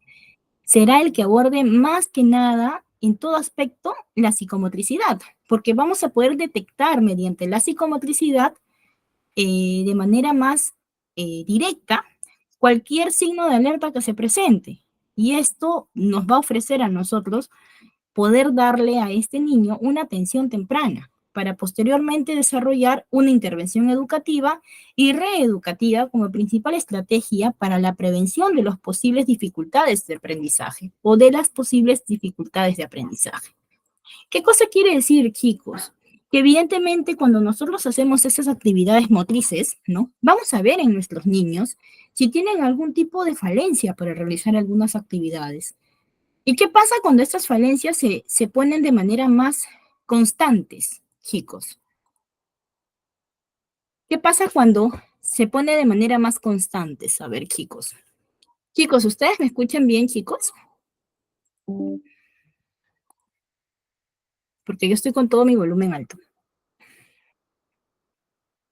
será el que aborde más que nada en todo aspecto la psicomotricidad, porque vamos a poder detectar mediante la psicomotricidad de manera más directa cualquier signo de alerta que se presente. Y esto nos va a ofrecer a nosotros poder darle a este niño una atención temprana para posteriormente desarrollar una intervención educativa y reeducativa como principal estrategia para la prevención de las posibles dificultades de aprendizaje o de las posibles dificultades de aprendizaje. ¿Qué cosa quiere decir, chicos? Que evidentemente cuando nosotros hacemos esas actividades motrices, ¿no? Vamos a ver en nuestros niños si tienen algún tipo de falencia para realizar algunas actividades. ¿Y qué pasa cuando estas falencias se ponen de manera más constantes, chicos? ¿Qué pasa cuando se pone de manera más constante? A ver, chicos. Chicos, ¿ustedes me escuchan bien, chicos? Porque yo estoy con todo mi volumen alto.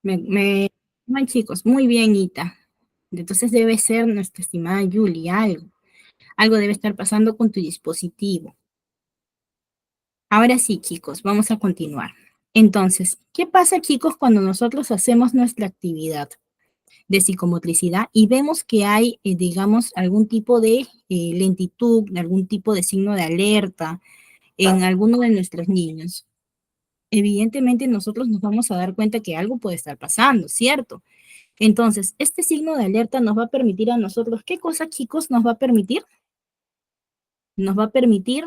Ay, chicos, muy bien, Ita. Entonces debe ser nuestra estimada Julie, algo debe estar pasando con tu dispositivo. Ahora sí, chicos, vamos a continuar. Entonces, ¿qué pasa, chicos, cuando nosotros hacemos nuestra actividad de psicomotricidad y vemos que hay, digamos, algún tipo de lentitud, algún tipo de signo de alerta en alguno de nuestros niños? Evidentemente nosotros nos vamos a dar cuenta que algo puede estar pasando, ¿cierto? Entonces, este signo de alerta nos va a permitir a nosotros, ¿qué cosa, chicos, nos va a permitir? Nos va a permitir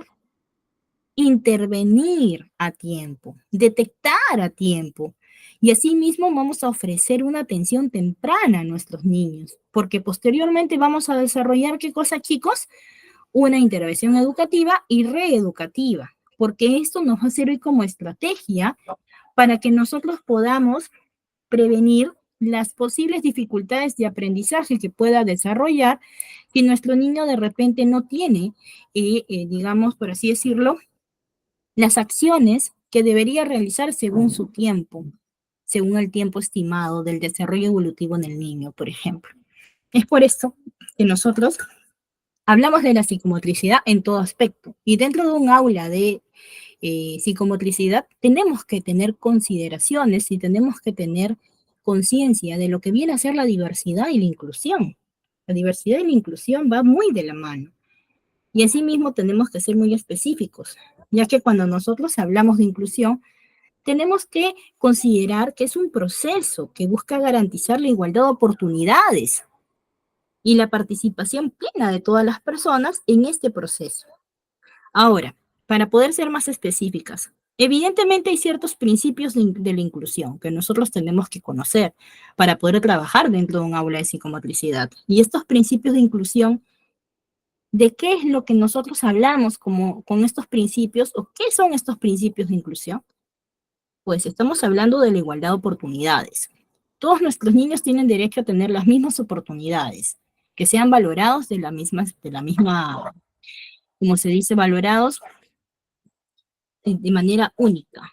intervenir a tiempo, detectar a tiempo. Y asimismo vamos a ofrecer una atención temprana a nuestros niños, porque posteriormente vamos a desarrollar, ¿qué cosa, chicos? Una intervención educativa y reeducativa, porque esto nos va a servir como estrategia para que nosotros podamos prevenir las posibles dificultades de aprendizaje que pueda desarrollar si nuestro niño de repente no tiene, digamos, por así decirlo, las acciones que debería realizar según su tiempo, según el tiempo estimado del desarrollo evolutivo en el niño, por ejemplo. Es por esto que nosotros hablamos de la psicomotricidad en todo aspecto y dentro de un aula de psicomotricidad tenemos que tener consideraciones y tenemos que tener conciencia de lo que viene a ser la diversidad y la inclusión. La diversidad y la inclusión va muy de la mano. Y asimismo tenemos que ser muy específicos, ya que cuando nosotros hablamos de inclusión, tenemos que considerar que es un proceso que busca garantizar la igualdad de oportunidades y la participación plena de todas las personas en este proceso. Ahora, para poder ser más específicas, evidentemente hay ciertos principios de la inclusión que nosotros tenemos que conocer para poder trabajar dentro de un aula de psicomotricidad. Y estos principios de inclusión, ¿de qué es lo que nosotros hablamos como, con estos principios o qué son estos principios de inclusión? Pues estamos hablando de la igualdad de oportunidades. Todos nuestros niños tienen derecho a tener las mismas oportunidades, que sean valorados de la misma, como se dice, valorados de manera única.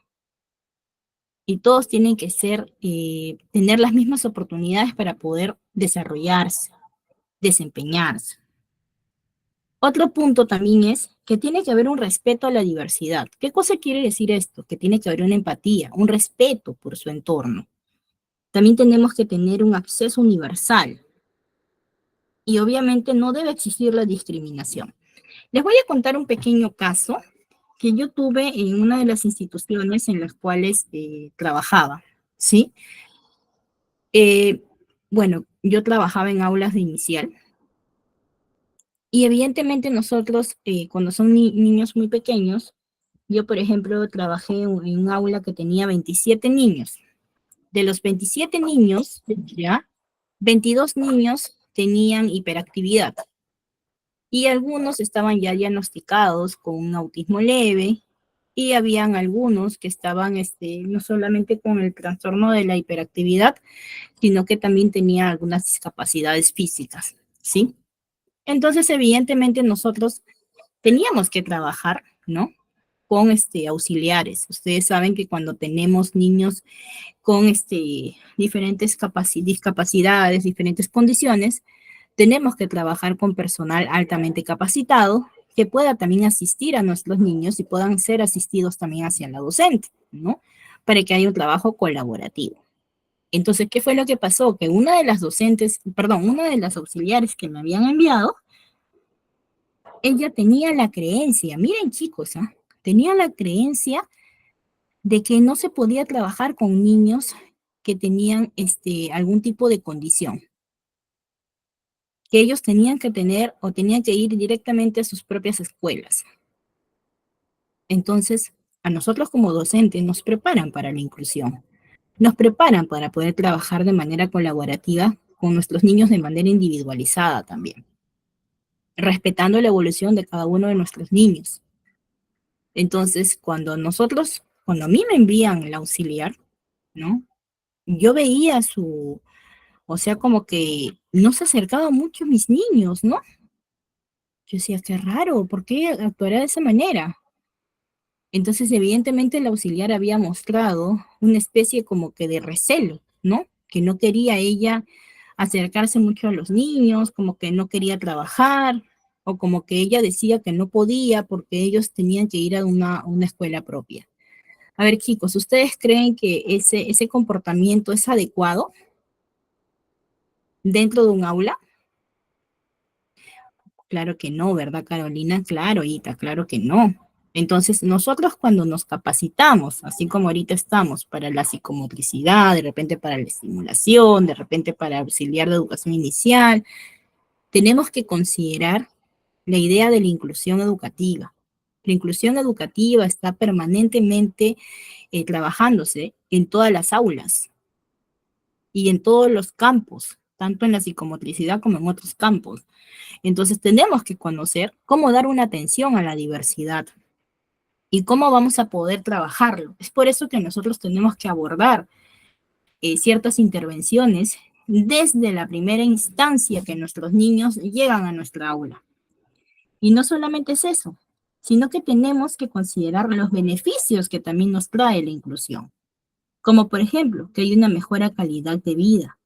Y todos tienen que ser, tener las mismas oportunidades para poder desarrollarse, desempeñarse. Otro punto también es que tiene que haber un respeto a la diversidad. ¿Qué cosa quiere decir esto? Que tiene que haber una empatía, un respeto por su entorno. También tenemos que tener un acceso universal y obviamente no debe existir la discriminación. Les voy a contar un pequeño caso que yo tuve en una de las instituciones en las cuales trabajaba, ¿sí? Eh, bueno, yo trabajaba en aulas de inicial y evidentemente nosotros, cuando son niños muy pequeños, yo, por ejemplo, trabajé en un aula que tenía 27 niños. De los 27 niños, ¿ya? 22 niños tenían hiperactividad y algunos estaban ya diagnosticados con un autismo leve y habían algunos que estaban no solamente con el trastorno de la hiperactividad, sino que también tenían algunas discapacidades físicas, ¿sí? Entonces, evidentemente nosotros teníamos que trabajar, ¿no? con auxiliares. Ustedes saben que cuando tenemos niños con diferentes discapacidades, diferentes condiciones, tenemos que trabajar con personal altamente capacitado que pueda también asistir a nuestros niños y puedan ser asistidos también hacia la docente, ¿no? Para que haya un trabajo colaborativo. Entonces, ¿qué fue lo que pasó? Que una de las docentes, perdón, una de las auxiliares que me habían enviado, ella tenía la creencia, miren chicos, ¿ah? Tenía la creencia de que no se podía trabajar con niños que tenían algún tipo de condición, que ellos tenían que tener o tenían que ir directamente a sus propias escuelas. Entonces, a nosotros como docentes nos preparan para la inclusión, nos preparan para poder trabajar de manera colaborativa con nuestros niños de manera individualizada también, respetando la evolución de cada uno de nuestros niños. Entonces, cuando a mí me envían el auxiliar, ¿no? Yo veía o sea, como que no se acercaba mucho a mis niños, ¿no? Yo decía, qué raro, ¿por qué actuará de esa manera? Entonces, evidentemente, el auxiliar había mostrado una especie como que de recelo, ¿no? Que no quería ella acercarse mucho a los niños, como que no quería trabajar, o como que ella decía que no podía porque ellos tenían que ir a una escuela propia. A ver, chicos, ¿ustedes creen que ese comportamiento es adecuado dentro de un aula? Claro que no, ¿verdad, Carolina? Claro, Ita, claro que no. Entonces, nosotros cuando nos capacitamos, así como ahorita estamos, para la psicomotricidad, de repente para la estimulación, de repente para auxiliar de educación inicial, tenemos que considerar la idea de la inclusión educativa. La inclusión educativa está permanentemente trabajándose en todas las aulas y en todos los campos, tanto en la psicomotricidad como en otros campos. Entonces tenemos que conocer cómo dar una atención a la diversidad y cómo vamos a poder trabajarlo. Es por eso que nosotros tenemos que abordar ciertas intervenciones desde la primera instancia que nuestros niños llegan a nuestra aula. Y no solamente es eso, sino que tenemos que considerar los beneficios que también nos trae la inclusión, como por ejemplo que hay una mejora calidad de vida.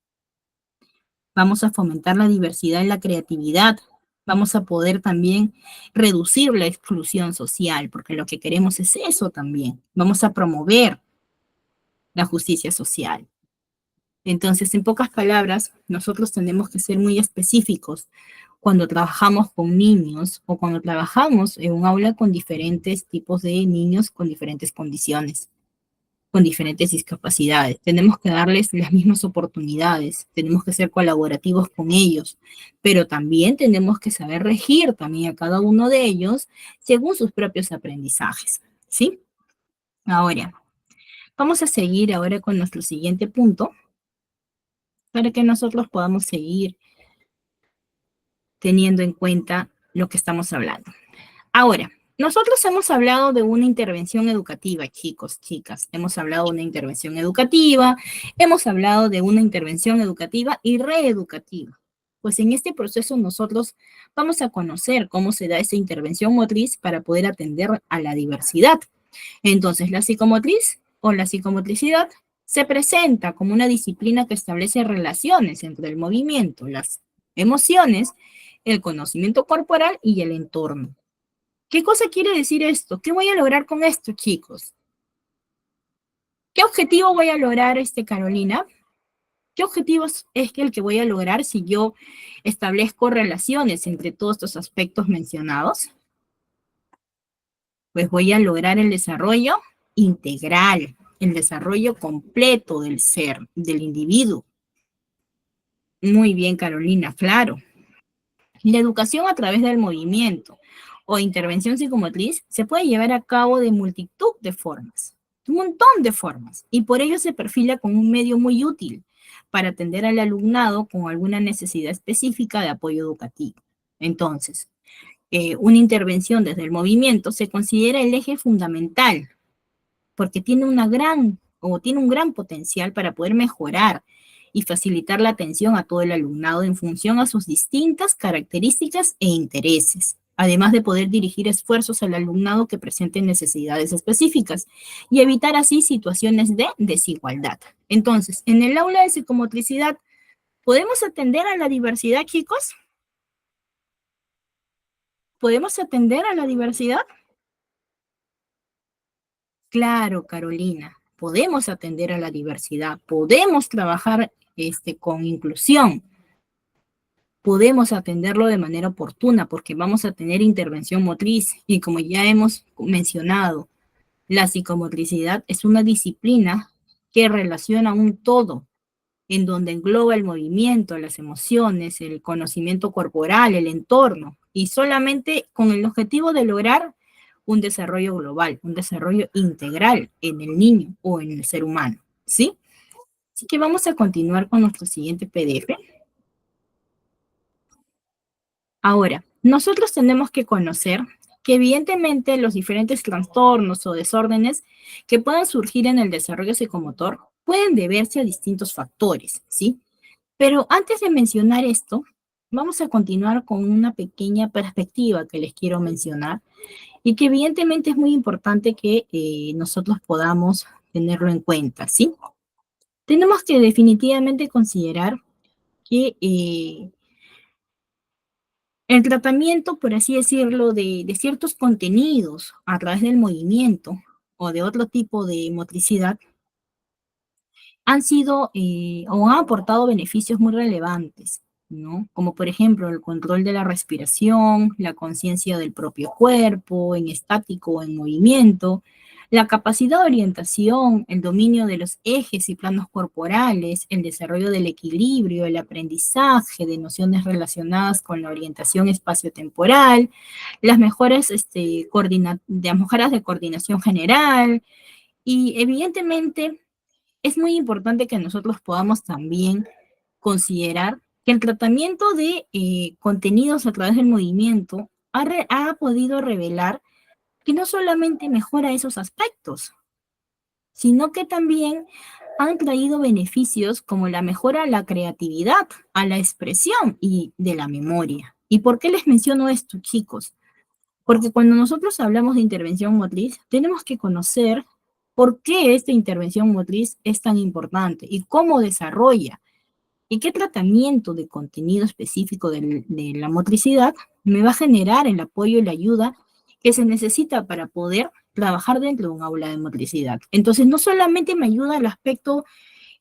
Vamos a fomentar la diversidad y la creatividad. Vamos a poder también reducir la exclusión social, porque lo que queremos es eso también. Vamos a promover la justicia social. Entonces, en pocas palabras, nosotros tenemos que ser muy específicos cuando trabajamos con niños o cuando trabajamos en un aula con diferentes tipos de niños con diferentes condiciones, con diferentes discapacidades. Tenemos que darles las mismas oportunidades, tenemos que ser colaborativos con ellos, pero también tenemos que saber regir también a cada uno de ellos según sus propios aprendizajes, ¿sí? Ahora, vamos a seguir ahora con nuestro siguiente punto para que nosotros podamos seguir teniendo en cuenta lo que estamos hablando. Ahora, nosotros hemos hablado de una intervención educativa, chicos, chicas. Hemos hablado de una intervención educativa, hemos hablado de una intervención educativa y reeducativa. Pues en este proceso nosotros vamos a conocer cómo se da esa intervención motriz para poder atender a la diversidad. Entonces, la psicomotriz o la psicomotricidad se presenta como una disciplina que establece relaciones entre el movimiento, las emociones, el conocimiento corporal y el entorno. ¿Qué cosa quiere decir esto? ¿Qué voy a lograr con esto, chicos? ¿Qué objetivo voy a lograr, Carolina? ¿Qué objetivos es el que voy a lograr si yo establezco relaciones entre todos estos aspectos mencionados? Pues voy a lograr el desarrollo integral, el desarrollo completo del ser, del individuo. Muy bien, Carolina, claro. La educación a través del movimiento o intervención psicomotriz se puede llevar a cabo de multitud de formas, un montón de formas, y por ello se perfila como un medio muy útil para atender al alumnado con alguna necesidad específica de apoyo educativo. Entonces, una intervención desde el movimiento se considera el eje fundamental porque tiene tiene un gran potencial para poder mejorar y facilitar la atención a todo el alumnado en función a sus distintas características e intereses. además de poder dirigir esfuerzos al alumnado que presente necesidades específicas y evitar así situaciones de desigualdad. Entonces, en el aula de psicomotricidad, ¿podemos atender a la diversidad, chicos? ¿Podemos atender a la diversidad? Claro, Carolina, podemos atender a la diversidad, podemos trabajar con inclusión, podemos atenderlo de manera oportuna porque vamos a tener intervención motriz y como ya hemos mencionado, la psicomotricidad es una disciplina que relaciona un todo en donde engloba el movimiento, las emociones, el conocimiento corporal, el entorno, y solamente con el objetivo de lograr un desarrollo global, un desarrollo integral en el niño o en el ser humano, ¿sí? Así que vamos a continuar con nuestro siguiente PDF. Ahora, nosotros tenemos que conocer que evidentemente los diferentes trastornos o desórdenes que puedan surgir en el desarrollo psicomotor pueden deberse a distintos factores, ¿sí? Pero antes de mencionar esto, vamos a continuar con una pequeña perspectiva que les quiero mencionar y que evidentemente es muy importante que nosotros podamos tenerlo en cuenta, ¿sí? Tenemos que definitivamente considerar que el tratamiento, por así decirlo, de ciertos contenidos a través del movimiento o de otro tipo de motricidad han sido o han aportado beneficios muy relevantes, ¿no? Como por ejemplo el control de la respiración, la conciencia del propio cuerpo, en estático o en movimiento, la capacidad de orientación, el dominio de los ejes y planos corporales, el desarrollo del equilibrio, el aprendizaje de nociones relacionadas con la orientación espaciotemporal, las mejores de mejoras de coordinación general y evidentemente es muy importante que nosotros podamos también considerar que el tratamiento de contenidos a través del movimiento ha podido revelar que no solamente mejora esos aspectos, sino que también han traído beneficios como la mejora a la creatividad, a la expresión y de la memoria. ¿Y por qué les menciono esto, chicos? Porque cuando nosotros hablamos de intervención motriz, tenemos que conocer por qué esta intervención motriz es tan importante y cómo desarrolla y qué tratamiento de contenido específico de la motricidad me va a generar el apoyo y la ayuda que se necesita para poder trabajar dentro de un aula de motricidad. Entonces, no solamente me ayuda al aspecto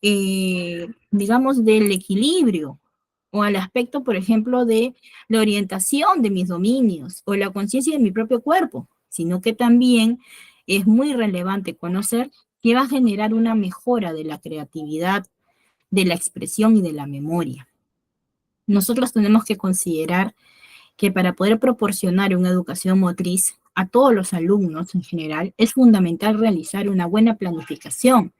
digamos, del equilibrio o al aspecto, por ejemplo, de la orientación de mis dominios o la conciencia de mi propio cuerpo, sino que también es muy relevante conocer que va a generar una mejora de la creatividad, de la expresión y de la memoria. Nosotros tenemos que considerar que para poder proporcionar una educación motriz a todos los alumnos en general, es fundamental realizar una buena planificación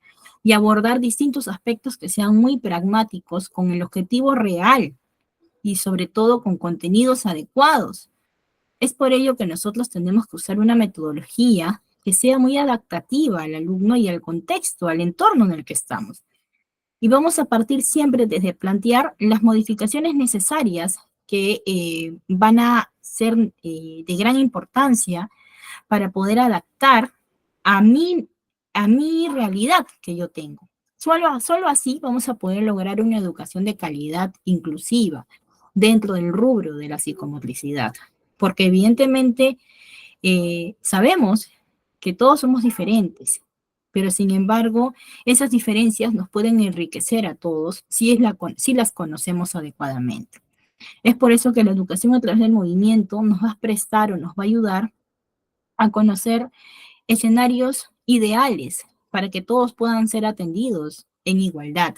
y abordar distintos aspectos que sean muy pragmáticos con el objetivo real y sobre todo con contenidos adecuados. Es por ello que nosotros tenemos que usar una metodología que sea muy adaptativa al alumno y al contexto, al entorno en el que estamos. Y vamos a partir siempre desde plantear las modificaciones necesarias que van a ser de gran importancia para poder adaptar a mi realidad que yo tengo. Solo así vamos a poder lograr una educación de calidad inclusiva dentro del rubro de la psicomotricidad. Porque evidentemente sabemos que todos somos diferentes, pero sin embargo, esas diferencias nos pueden enriquecer a todos si las conocemos adecuadamente. Es por eso que la educación a través del movimiento nos va a prestar o nos va a ayudar a conocer escenarios ideales para que todos puedan ser atendidos en igualdad.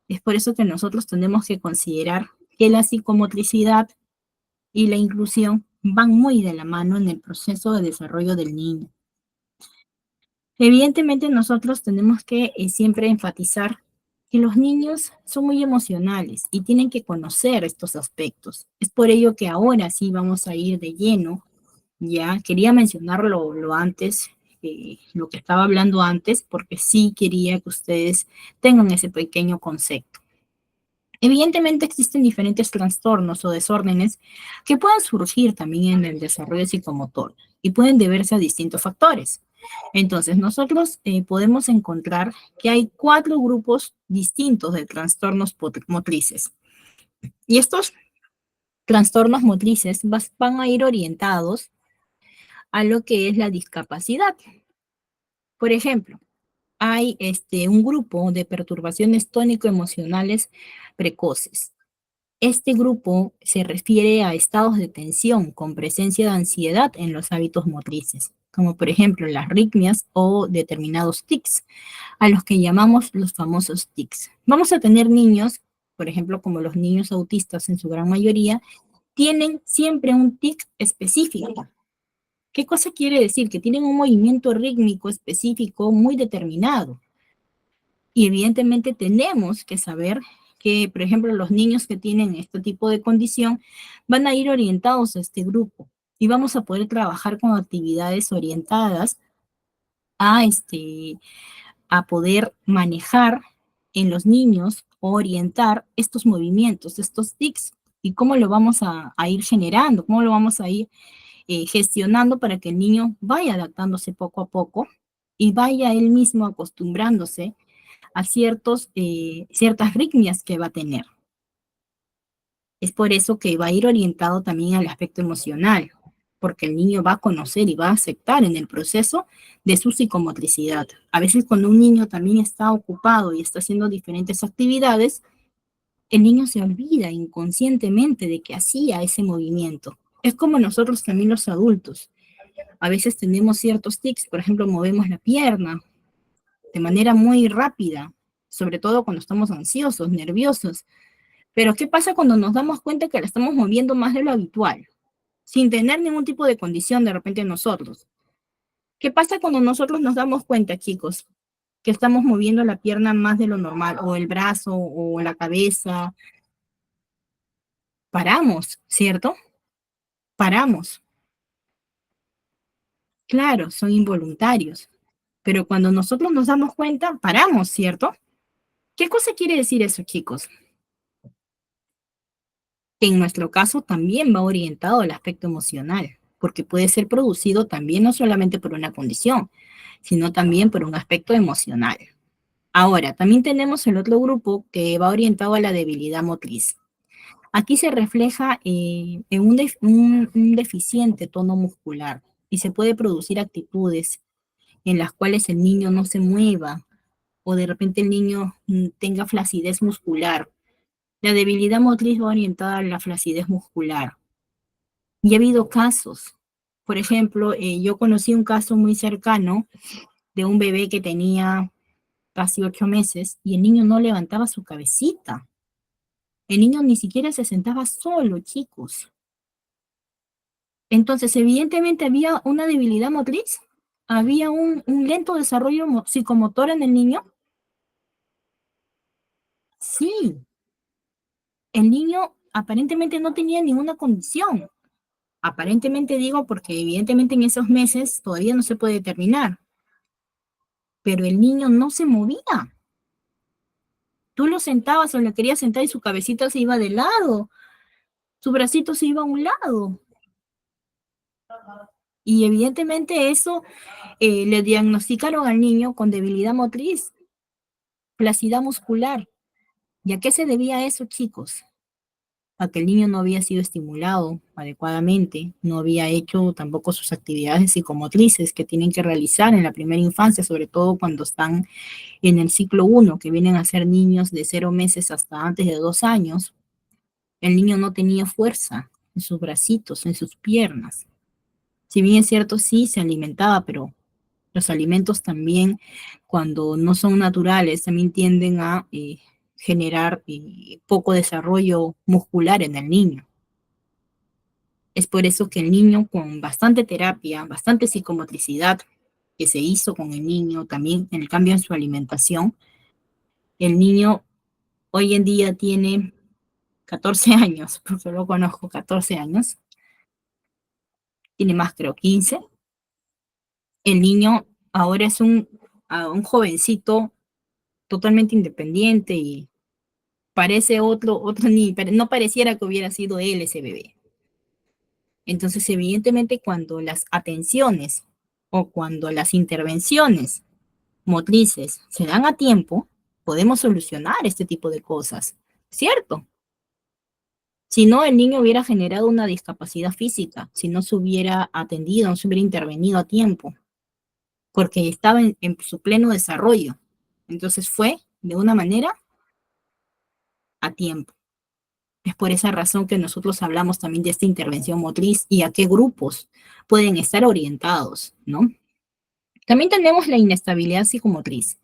Es por eso que nosotros tenemos que considerar que la psicomotricidad y la inclusión van muy de la mano en el proceso de desarrollo del niño. Evidentemente nosotros tenemos que siempre enfatizar que los niños son muy emocionales y tienen que conocer estos aspectos. Es por ello que ahora sí vamos a ir de lleno. Ya quería mencionarlo lo antes, lo que estaba hablando antes, porque sí quería que ustedes tengan ese pequeño concepto. Evidentemente existen diferentes trastornos o desórdenes que pueden surgir también en el desarrollo psicomotor y pueden deberse a distintos factores. Entonces, nosotros podemos encontrar que hay 4 grupos distintos de trastornos motrices. Y estos trastornos motrices van a ir orientados a lo que es la discapacidad. Por ejemplo, hay un grupo de perturbaciones tónico-emocionales precoces. Este grupo se refiere a estados de tensión con presencia de ansiedad en los hábitos motrices, como por ejemplo las arritmias o determinados tics, a los que llamamos los famosos tics. Vamos a tener niños, por ejemplo, como los niños autistas en su gran mayoría, tienen siempre un tic específico. ¿Qué cosa quiere decir? Que tienen un movimiento rítmico específico muy determinado. Y evidentemente tenemos que saber que, por ejemplo, los niños que tienen este tipo de condición van a ir orientados a este grupo y vamos a poder trabajar con actividades orientadas a, a poder manejar en los niños, orientar estos movimientos, estos tics, y cómo lo vamos a ir generando, cómo lo vamos a ir gestionando para que el niño vaya adaptándose poco a poco y vaya él mismo acostumbrándose a ciertas ritmias que va a tener. Es por eso que va a ir orientado también al aspecto emocional, porque el niño va a conocer y va a aceptar en el proceso de su psicomotricidad. A veces cuando un niño también está ocupado y está haciendo diferentes actividades, el niño se olvida inconscientemente de que hacía ese movimiento. Es como nosotros también los adultos. A veces tenemos ciertos tics, por ejemplo, movemos la pierna de manera muy rápida, sobre todo cuando estamos ansiosos, nerviosos. Pero ¿qué pasa cuando nos damos cuenta que la estamos moviendo más de lo habitual, sin tener ningún tipo de condición de repente nosotros? ¿Qué pasa cuando nosotros nos damos cuenta, chicos, que estamos moviendo la pierna más de lo normal, o el brazo, o la cabeza? Paramos, ¿cierto? Paramos. Claro, son involuntarios. Pero cuando nosotros nos damos cuenta, paramos, ¿cierto? ¿Qué cosa quiere decir eso, chicos? Que en nuestro caso también va orientado al aspecto emocional, porque puede ser producido también no solamente por una condición, sino también por un aspecto emocional. Ahora, también tenemos el otro grupo que va orientado a la debilidad motriz. Aquí se refleja en un deficiente tono muscular y se puede producir actitudes en las cuales el niño no se mueva o de repente el niño tenga flacidez muscular. La debilidad motriz va orientada a la flacidez muscular. Y ha habido casos. Por ejemplo, yo conocí un caso muy cercano de un bebé que tenía casi 8 meses y el niño no levantaba su cabecita. El niño ni siquiera se sentaba solo, chicos. Entonces, evidentemente había una debilidad motriz, había un lento desarrollo psicomotor en el niño. Sí, el niño aparentemente no tenía ninguna condición. Aparentemente digo porque evidentemente en esos meses todavía no se puede determinar, pero el niño no se movía. Tú lo sentabas o le querías sentar y su cabecita se iba de lado, su bracito se iba a un lado. Y evidentemente eso le diagnosticaron al niño con debilidad motriz, flacidez muscular. ¿Y a qué se debía eso, chicos? A que el niño no había sido estimulado adecuadamente, no había hecho tampoco sus actividades psicomotrices que tienen que realizar en la primera infancia, sobre todo cuando están en el ciclo 1, que vienen a ser niños de 0 meses hasta antes de 2 años. El niño no tenía fuerza en sus bracitos, en sus piernas. Si bien es cierto, sí se alimentaba, pero los alimentos también, cuando no son naturales, también tienden a generar poco desarrollo muscular en el niño. Es por eso que el niño con bastante terapia, bastante psicomotricidad que se hizo con el niño, también en el cambio en su alimentación, el niño hoy en día tiene 14 años, porque lo conozco, 14 años, tiene más creo 15. El niño ahora es un jovencito totalmente independiente y parece otro niño, pero no pareciera que hubiera sido él ese bebé. Entonces, evidentemente, cuando las atenciones o cuando las intervenciones motrices se dan a tiempo, podemos solucionar este tipo de cosas, ¿cierto? Si no, el niño hubiera generado una discapacidad física, si no se hubiera atendido, no se hubiera intervenido a tiempo, porque estaba en su pleno desarrollo. Entonces fue de una manera a tiempo. Es por esa razón que nosotros hablamos también de esta intervención motriz y a qué grupos pueden estar orientados, ¿no? También tenemos la inestabilidad psicomotriz.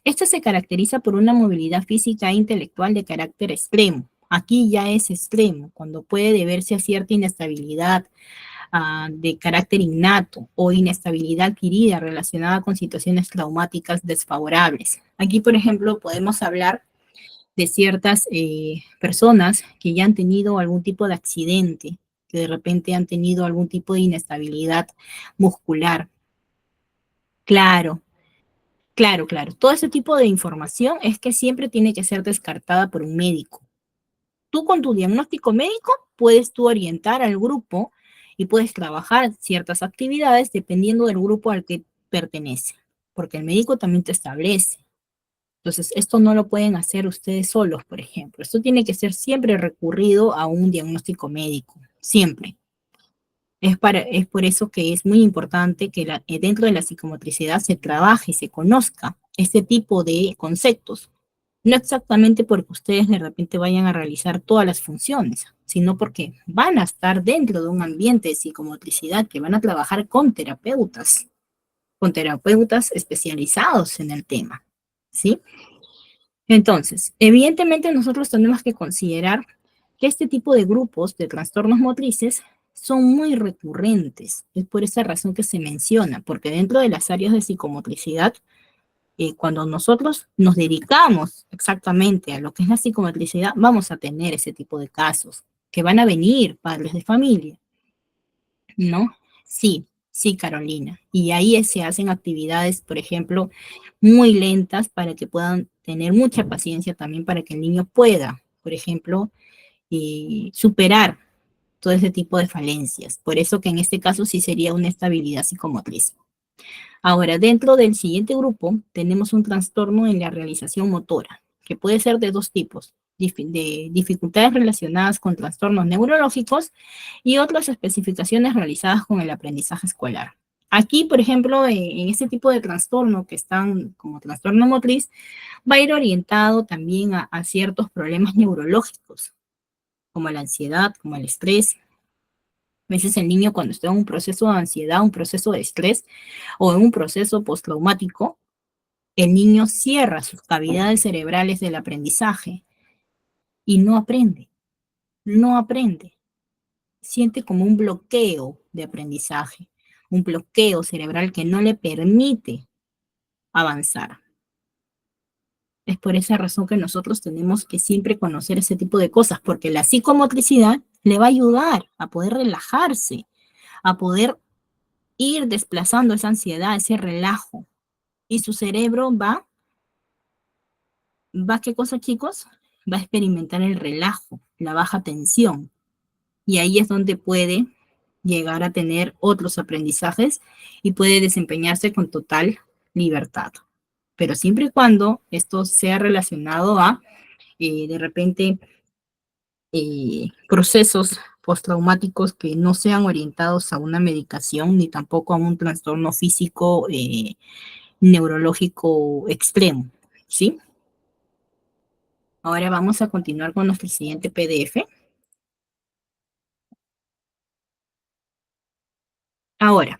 Esta se caracteriza por una movilidad física e intelectual de carácter extremo. Aquí ya es extremo, cuando puede deberse a cierta inestabilidad de carácter innato o inestabilidad adquirida relacionada con situaciones traumáticas desfavorables. Aquí, por ejemplo, podemos hablar de ciertas personas que ya han tenido algún tipo de accidente, que de repente han tenido algún tipo de inestabilidad muscular. Claro, claro, claro. Todo ese tipo de información es que siempre tiene que ser descartada por un médico. Tú con tu diagnóstico médico puedes tú orientar al grupo y puedes trabajar ciertas actividades dependiendo del grupo al que pertenece, porque el médico también te establece. Entonces, esto no lo pueden hacer ustedes solos, por ejemplo. Esto tiene que ser siempre recurrido a un diagnóstico médico, siempre. Es por eso que es muy importante que dentro de la psicomotricidad se trabaje y se conozca este tipo de conceptos. No exactamente porque ustedes de repente vayan a realizar todas las funciones, sino porque van a estar dentro de un ambiente de psicomotricidad que van a trabajar con terapeutas especializados en el tema, ¿sí? Entonces, evidentemente nosotros tenemos que considerar que este tipo de grupos de trastornos motrices son muy recurrentes. Es por esa razón que se menciona, porque dentro de las áreas de psicomotricidad, cuando nosotros nos dedicamos exactamente a lo que es la psicomotricidad, vamos a tener ese tipo de casos, que van a venir padres de familia, ¿no? Sí, sí, Carolina. Y ahí se hacen actividades, por ejemplo, muy lentas para que puedan tener mucha paciencia también para que el niño pueda, por ejemplo, superar todo ese tipo de falencias. Por eso que en este caso sí sería una estabilidad psicomotriz. Ahora, dentro del siguiente grupo tenemos un trastorno en la realización motora, que puede ser de dos tipos, de dificultades relacionadas con trastornos neurológicos y otras especificaciones realizadas con el aprendizaje escolar. Aquí, por ejemplo, en este tipo de trastorno que están como trastorno motriz, va a ir orientado también a ciertos problemas neurológicos, como la ansiedad, como el estrés. A veces el niño cuando está en un proceso de ansiedad, un proceso de estrés o en un proceso postraumático, el niño cierra sus cavidades cerebrales del aprendizaje y no aprende, no aprende. Siente como un bloqueo de aprendizaje, un bloqueo cerebral que no le permite avanzar. Es por esa razón que nosotros tenemos que siempre conocer ese tipo de cosas, porque la psicomotricidad le va a ayudar a poder relajarse, a poder ir desplazando esa ansiedad, ese relajo. Y su cerebro ¿qué cosa, chicos? Va a experimentar el relajo, la baja tensión. Y ahí es donde puede llegar a tener otros aprendizajes y puede desempeñarse con total libertad. Pero siempre y cuando esto sea relacionado a, de repente, procesos postraumáticos que no sean orientados a una medicación ni tampoco a un trastorno físico neurológico extremo, ¿sí? Ahora vamos a continuar con nuestro siguiente PDF. Ahora,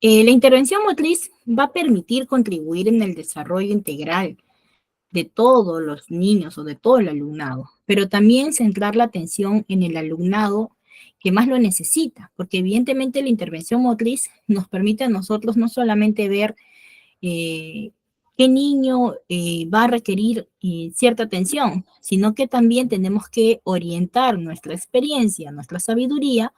la intervención motriz va a permitir contribuir en el desarrollo integral de todos los niños o de todo el alumnado, pero también centrar la atención en el alumnado que más lo necesita, porque evidentemente la intervención motriz nos permite a nosotros no solamente ver qué niño va a requerir cierta atención, sino que también tenemos que orientar nuestra experiencia, nuestra sabiduría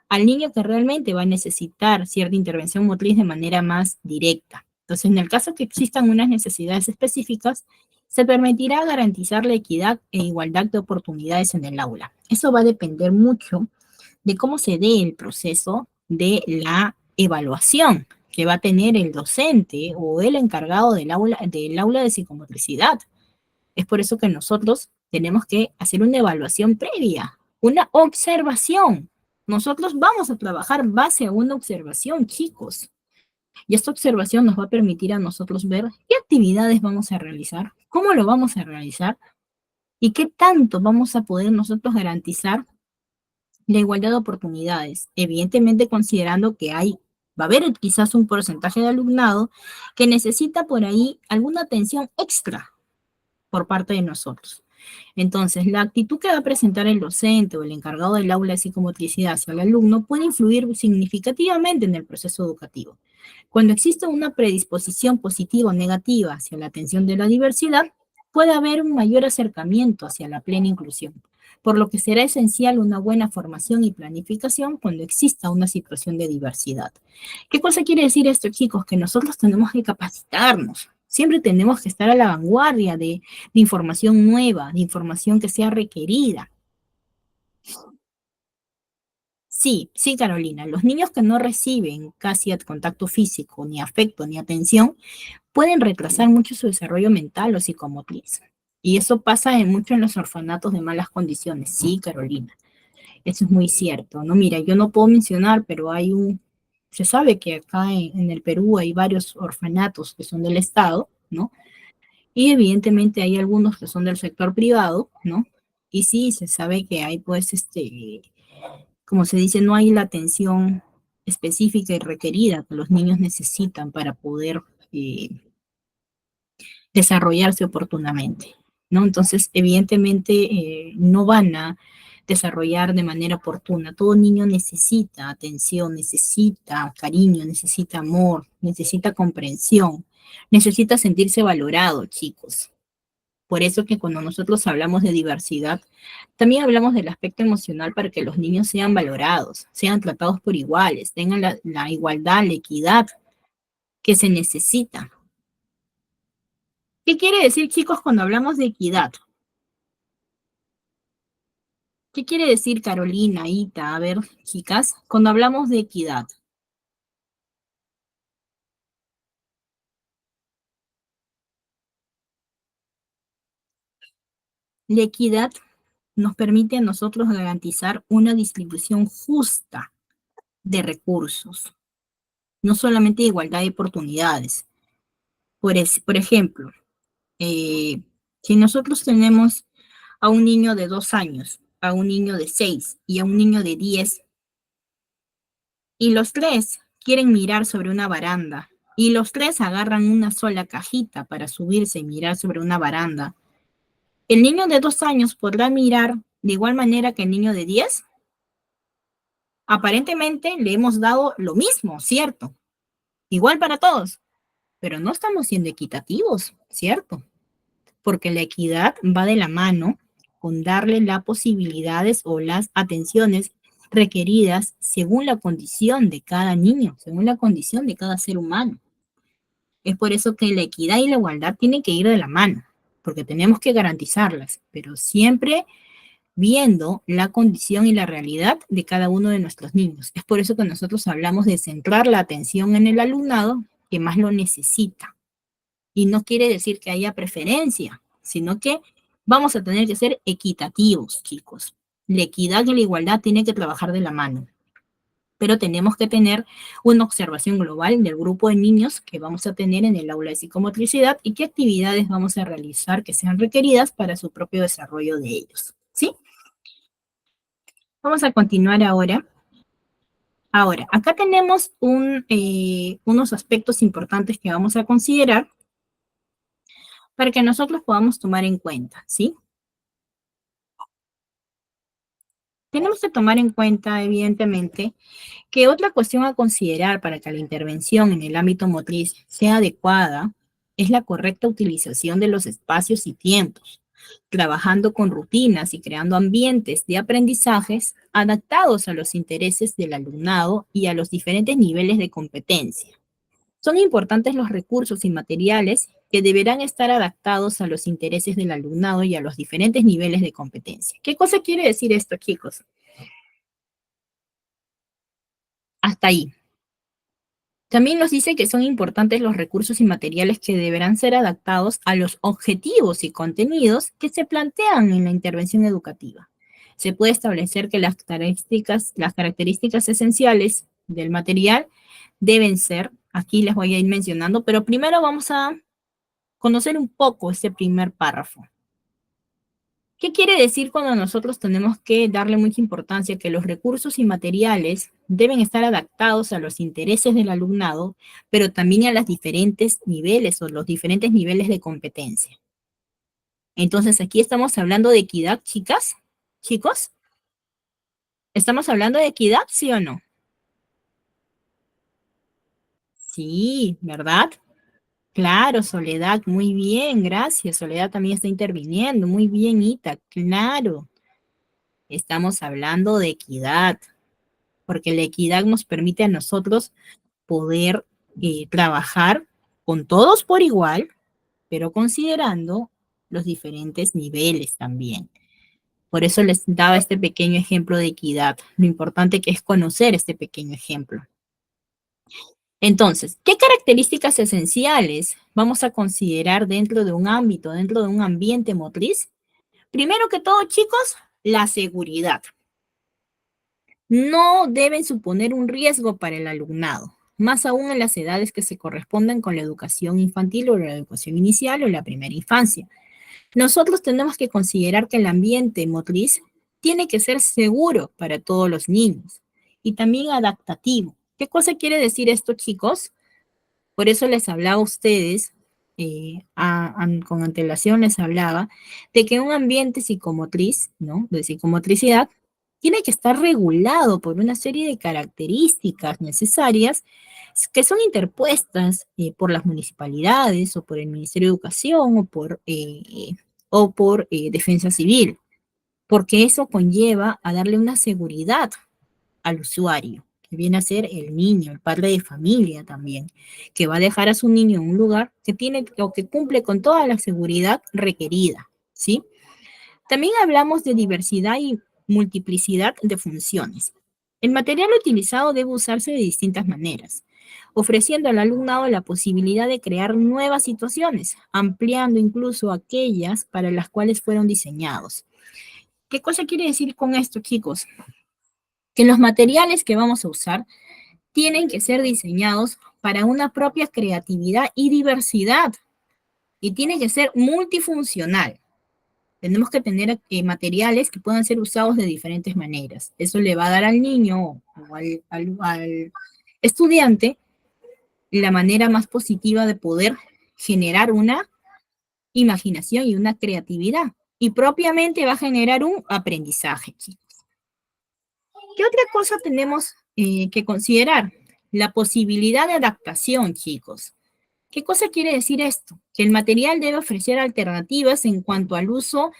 al niño que realmente va a necesitar cierta intervención motriz de manera más directa. Entonces, en el caso que existan unas necesidades específicas, Se permitirá garantizar la equidad e igualdad de oportunidades en el aula. Eso va a depender mucho de cómo se dé el proceso de la evaluación que va a tener el docente o el encargado del aula de psicomotricidad. Es por eso que nosotros tenemos que hacer una evaluación previa, una observación. Nosotros vamos a trabajar base a una observación, chicos. Y esta observación nos va a permitir a nosotros ver qué actividades vamos a realizar, cómo lo vamos a realizar y qué tanto vamos a poder nosotros garantizar la igualdad de oportunidades. Evidentemente considerando que va a haber quizás un porcentaje de alumnado que necesita por ahí alguna atención extra por parte de nosotros. Entonces, la actitud que va a presentar el docente o el encargado del aula de psicomotricidad hacia el alumno puede influir significativamente en el proceso educativo. Cuando existe una predisposición positiva o negativa hacia la atención de la diversidad, puede haber un mayor acercamiento hacia la plena inclusión, por lo que será esencial una buena formación y planificación cuando exista una situación de diversidad. ¿Qué cosa quiere decir esto, chicos? Que nosotros tenemos que capacitarnos. Siempre tenemos que estar a la vanguardia de información nueva, de información que sea requerida. Sí, sí, Carolina, los niños que no reciben casi contacto físico, ni afecto, ni atención, pueden retrasar mucho su desarrollo mental o psicomotriz. Y eso pasa mucho en los orfanatos de malas condiciones. Sí, Carolina, eso es muy cierto, ¿no? Mira, yo no puedo mencionar, pero se sabe que acá en el Perú hay varios orfanatos que son del Estado, ¿no? Y evidentemente hay algunos que son del sector privado, ¿no? Y sí, se sabe que hay, pues, como se dice, no hay la atención específica y requerida que los niños necesitan para poder eh, desarrollarse oportunamente, ¿no? Entonces, evidentemente, no van a desarrollar de manera oportuna. Todo niño necesita atención, necesita cariño, necesita amor, necesita comprensión, necesita sentirse valorado, chicos. Por eso que cuando nosotros hablamos de diversidad, también hablamos del aspecto emocional para que los niños sean valorados, sean tratados por iguales, tengan la igualdad, la equidad que se necesita. ¿Qué quiere decir, chicos, cuando hablamos de equidad? ¿Qué quiere decir, Carolina, Ita? A ver, chicas, cuando hablamos de equidad. La equidad nos permite a nosotros garantizar una distribución justa de recursos, no solamente igualdad de oportunidades. Por ejemplo, si nosotros tenemos a un niño de 2 años, a un niño de 6 y a un niño de 10, y los tres quieren mirar sobre una baranda, y los tres agarran una sola cajita para subirse y mirar sobre una baranda, ¿el niño de 2 años podrá mirar de igual manera que el niño de 10? Aparentemente le hemos dado lo mismo, ¿cierto? Igual para todos, pero no estamos siendo equitativos, ¿cierto? Porque la equidad va de la mano con darle las posibilidades o las atenciones requeridas según la condición de cada niño, según la condición de cada ser humano. Es por eso que la equidad y la igualdad tienen que ir de la mano, porque tenemos que garantizarlas, pero siempre viendo la condición y la realidad de cada uno de nuestros niños. Es por eso que nosotros hablamos de centrar la atención en el alumnado que más lo necesita. Y no quiere decir que haya preferencia, sino que vamos a tener que ser equitativos, chicos. La equidad y la igualdad tienen que trabajar de la mano, pero tenemos que tener una observación global del grupo de niños que vamos a tener en el aula de psicomotricidad y qué actividades vamos a realizar que sean requeridas para su propio desarrollo de ellos. ¿Sí? Vamos a continuar ahora. Ahora, acá tenemos unos aspectos importantes que vamos a considerar para que nosotros podamos tomar en cuenta, ¿sí? Tenemos que tomar en cuenta, evidentemente, que otra cuestión a considerar para que la intervención en el ámbito motriz sea adecuada es la correcta utilización de los espacios y tiempos, trabajando con rutinas y creando ambientes de aprendizajes adaptados a los intereses del alumnado y a los diferentes niveles de competencia. Son importantes los recursos y materiales que deberán estar adaptados a los intereses del alumnado y a los diferentes niveles de competencia. ¿Qué cosa quiere decir esto, chicos? Hasta ahí. También nos dice que son importantes los recursos y materiales que deberán ser adaptados a los objetivos y contenidos que se plantean en la intervención educativa. Se puede establecer que las características esenciales del material deben ser, aquí les voy a ir mencionando, pero primero vamos a conocer un poco este primer párrafo. ¿Qué quiere decir cuando nosotros tenemos que darle mucha importancia que los recursos y materiales deben estar adaptados a los intereses del alumnado, pero también a los diferentes niveles o los diferentes niveles de competencia? Entonces, aquí estamos hablando de equidad, chicas, chicos. ¿Estamos hablando de equidad, sí o no? Sí, ¿verdad? Claro, Soledad, muy bien, gracias. Soledad también está interviniendo. Muy bien, Ita, claro. Estamos hablando de equidad, porque la equidad nos permite a nosotros poder trabajar con todos por igual, pero considerando los diferentes niveles también. Por eso les daba este pequeño ejemplo de equidad. Lo importante que es conocer este pequeño ejemplo. Entonces, ¿qué características esenciales vamos a considerar dentro de un ámbito, dentro de un ambiente motriz? Primero que todo, chicos, la seguridad. No deben suponer un riesgo para el alumnado, más aún en las edades que se corresponden con la educación infantil o la educación inicial o la primera infancia. Nosotros tenemos que considerar que el ambiente motriz tiene que ser seguro para todos los niños y también adaptativo. ¿Qué cosa quiere decir esto, chicos? Por eso les hablaba a ustedes, con antelación les hablaba, de que un ambiente psicomotriz, ¿no? De psicomotricidad, tiene que estar regulado por una serie de características necesarias que son interpuestas por las municipalidades o por el Ministerio de Educación o por Defensa Civil, porque eso conlleva a darle una seguridad al usuario, que viene a ser el niño, el padre de familia también, que va a dejar a su niño en un lugar que tiene o que cumple con toda la seguridad requerida, ¿sí? También hablamos de diversidad y multiplicidad de funciones. El material utilizado debe usarse de distintas maneras, ofreciendo al alumnado la posibilidad de crear nuevas situaciones, ampliando incluso aquellas para las cuales fueron diseñados. ¿Qué cosa quiere decir con esto, chicos? Que los materiales que vamos a usar tienen que ser diseñados para una propia creatividad y diversidad, y tiene que ser multifuncional. Tenemos que tener materiales que puedan ser usados de diferentes maneras. Eso le va a dar al niño o al estudiante la manera más positiva de poder generar una imaginación y una creatividad. Y propiamente va a generar un aprendizaje. ¿Qué otra cosa tenemos que considerar? La posibilidad de adaptación, chicos. ¿Qué cosa quiere decir esto? Que el material debe ofrecer alternativas en cuanto al uso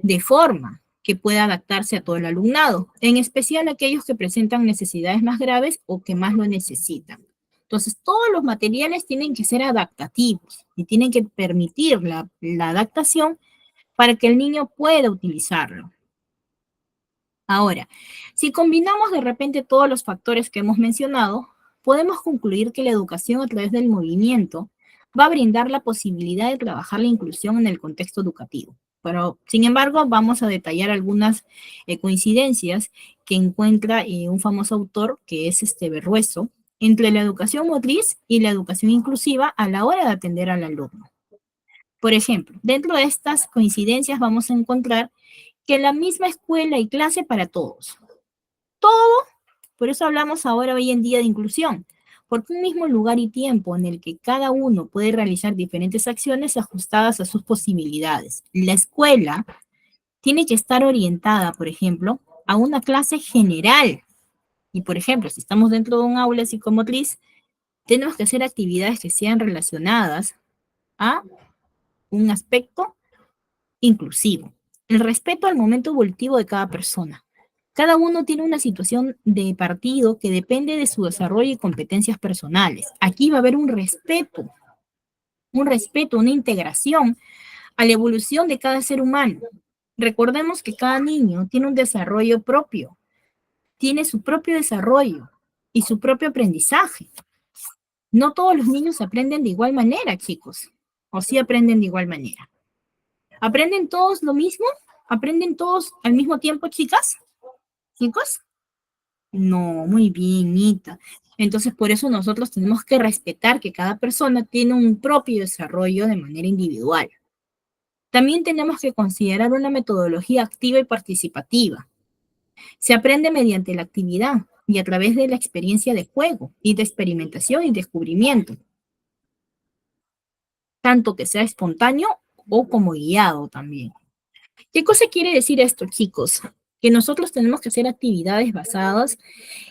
de forma que pueda adaptarse a todo el alumnado, en especial aquellos que presentan necesidades más graves o que más lo necesitan. Entonces, todos los materiales tienen que ser adaptativos y tienen que permitir la adaptación para que el niño pueda utilizarlo. Ahora, si combinamos de repente todos los factores que hemos mencionado, podemos concluir que la educación a través del movimiento va a brindar la posibilidad de trabajar la inclusión en el contexto educativo. Pero, sin embargo, vamos a detallar algunas coincidencias que encuentra un famoso autor, que es Berruezo, entre la educación motriz y la educación inclusiva a la hora de atender al alumno. Por ejemplo, dentro de estas coincidencias vamos a encontrar que la misma escuela y clase para todos. Todo, por eso hablamos ahora hoy en día de inclusión, porque un mismo lugar y tiempo en el que cada uno puede realizar diferentes acciones ajustadas a sus posibilidades. La escuela tiene que estar orientada, por ejemplo, a una clase general. Y, por ejemplo, si estamos dentro de un aula psicomotriz, tenemos que hacer actividades que sean relacionadas a un aspecto inclusivo. El respeto al momento evolutivo de cada persona. Cada uno tiene una situación de partido que depende de su desarrollo y competencias personales. Aquí va a haber un respeto un respeto, una integración a la evolución de cada ser humano. Recordemos que cada niño tiene un desarrollo propio, tiene su propio desarrollo y su propio aprendizaje. No todos los niños aprenden de igual manera, chicos, o sí aprenden de igual manera. ¿Aprenden todos lo mismo? ¿Aprenden todos al mismo tiempo, chicas? ¿Chicos? No, muy bien, Nita. Entonces, por eso nosotros tenemos que respetar que cada persona tiene un propio desarrollo de manera individual. También tenemos que considerar una metodología activa y participativa. Se aprende mediante la actividad y a través de la experiencia de juego y de experimentación y descubrimiento, tanto que sea espontáneo o como guiado también. ¿Qué cosa quiere decir esto, chicos? Que nosotros tenemos que hacer actividades basadas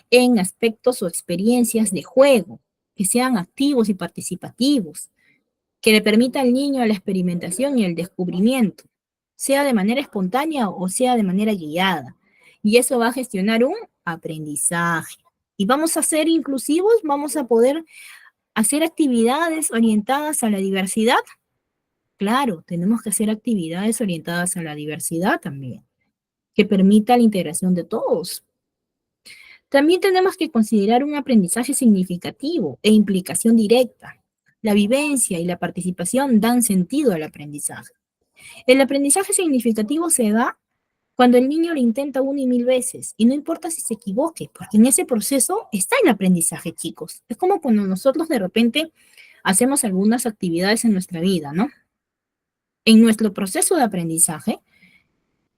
en aspectos o experiencias de juego, que sean activos y participativos, que le permita al niño la experimentación y el descubrimiento, sea de manera espontánea o sea de manera guiada. Y eso va a gestionar un aprendizaje. Y vamos a ser inclusivos, vamos a poder hacer actividades orientadas a la diversidad. Claro, tenemos que hacer actividades orientadas a la diversidad también, que permita la integración de todos. También tenemos que considerar un aprendizaje significativo e implicación directa. La vivencia y la participación dan sentido al aprendizaje. El aprendizaje significativo se da cuando el niño lo intenta una y mil veces, y no importa si se equivoque, porque en ese proceso está el aprendizaje, chicos. Es como cuando nosotros de repente hacemos algunas actividades en nuestra vida, ¿no? En nuestro proceso de aprendizaje,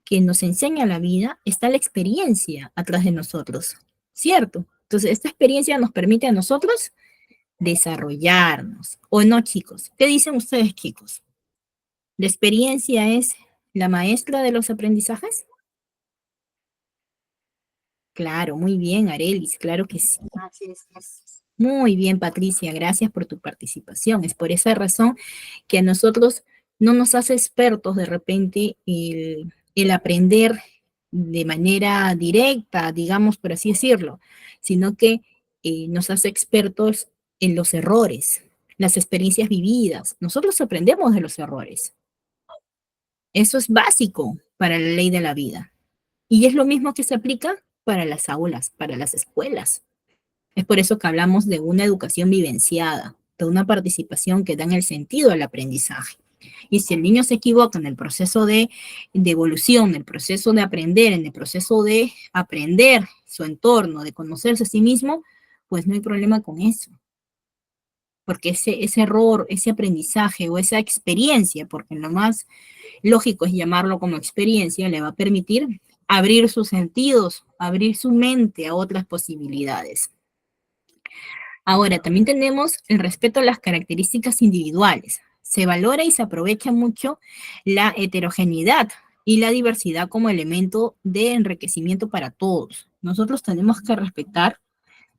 que nos enseña la vida, está la experiencia atrás de nosotros, ¿cierto? Entonces, esta experiencia nos permite a nosotros desarrollarnos, ¿o no, chicos? ¿Qué dicen ustedes, chicos? ¿La experiencia es la maestra de los aprendizajes? Claro, muy bien, Arelis, claro que sí. Así es. Muy bien, Patricia, gracias por tu participación. Es por esa razón que a nosotros no nos hace expertos de repente el aprender de manera directa, digamos, por así decirlo, sino que nos hace expertos en los errores, las experiencias vividas. Nosotros aprendemos de los errores. Eso es básico para la ley de la vida. Y es lo mismo que se aplica para las aulas, para las escuelas. Es por eso que hablamos de una educación vivenciada, de una participación que da el sentido al aprendizaje. Y si el niño se equivoca en el proceso de evolución, en el proceso de aprender, en el proceso de aprender su entorno, de conocerse a sí mismo, pues no hay problema con eso. Porque ese error, ese aprendizaje o esa experiencia, porque lo más lógico es llamarlo como experiencia, le va a permitir abrir sus sentidos, abrir su mente a otras posibilidades. Ahora, también tenemos el respeto a las características individuales. Se valora y se aprovecha mucho la heterogeneidad y la diversidad como elemento de enriquecimiento para todos. Nosotros tenemos que respetar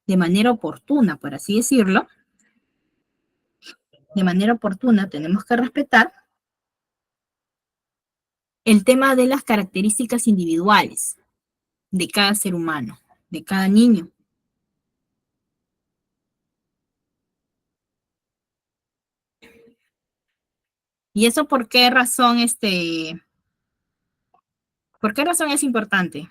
de manera oportuna, por así decirlo, de manera oportuna tenemos que respetar el tema de las características individuales de cada ser humano, de cada niño. ¿Y eso por qué razón, por qué razón es importante?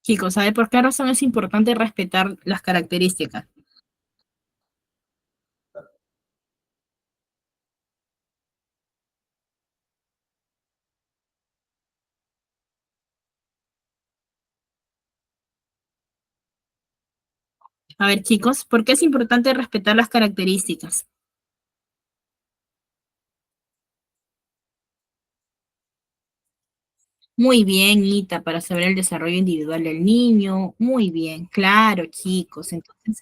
Chicos, ¿sabe por qué razón es importante respetar las características? A ver, chicos, ¿por qué es importante respetar las características? Muy bien, Ita, para saber el desarrollo individual del niño. Muy bien, claro, chicos. Entonces,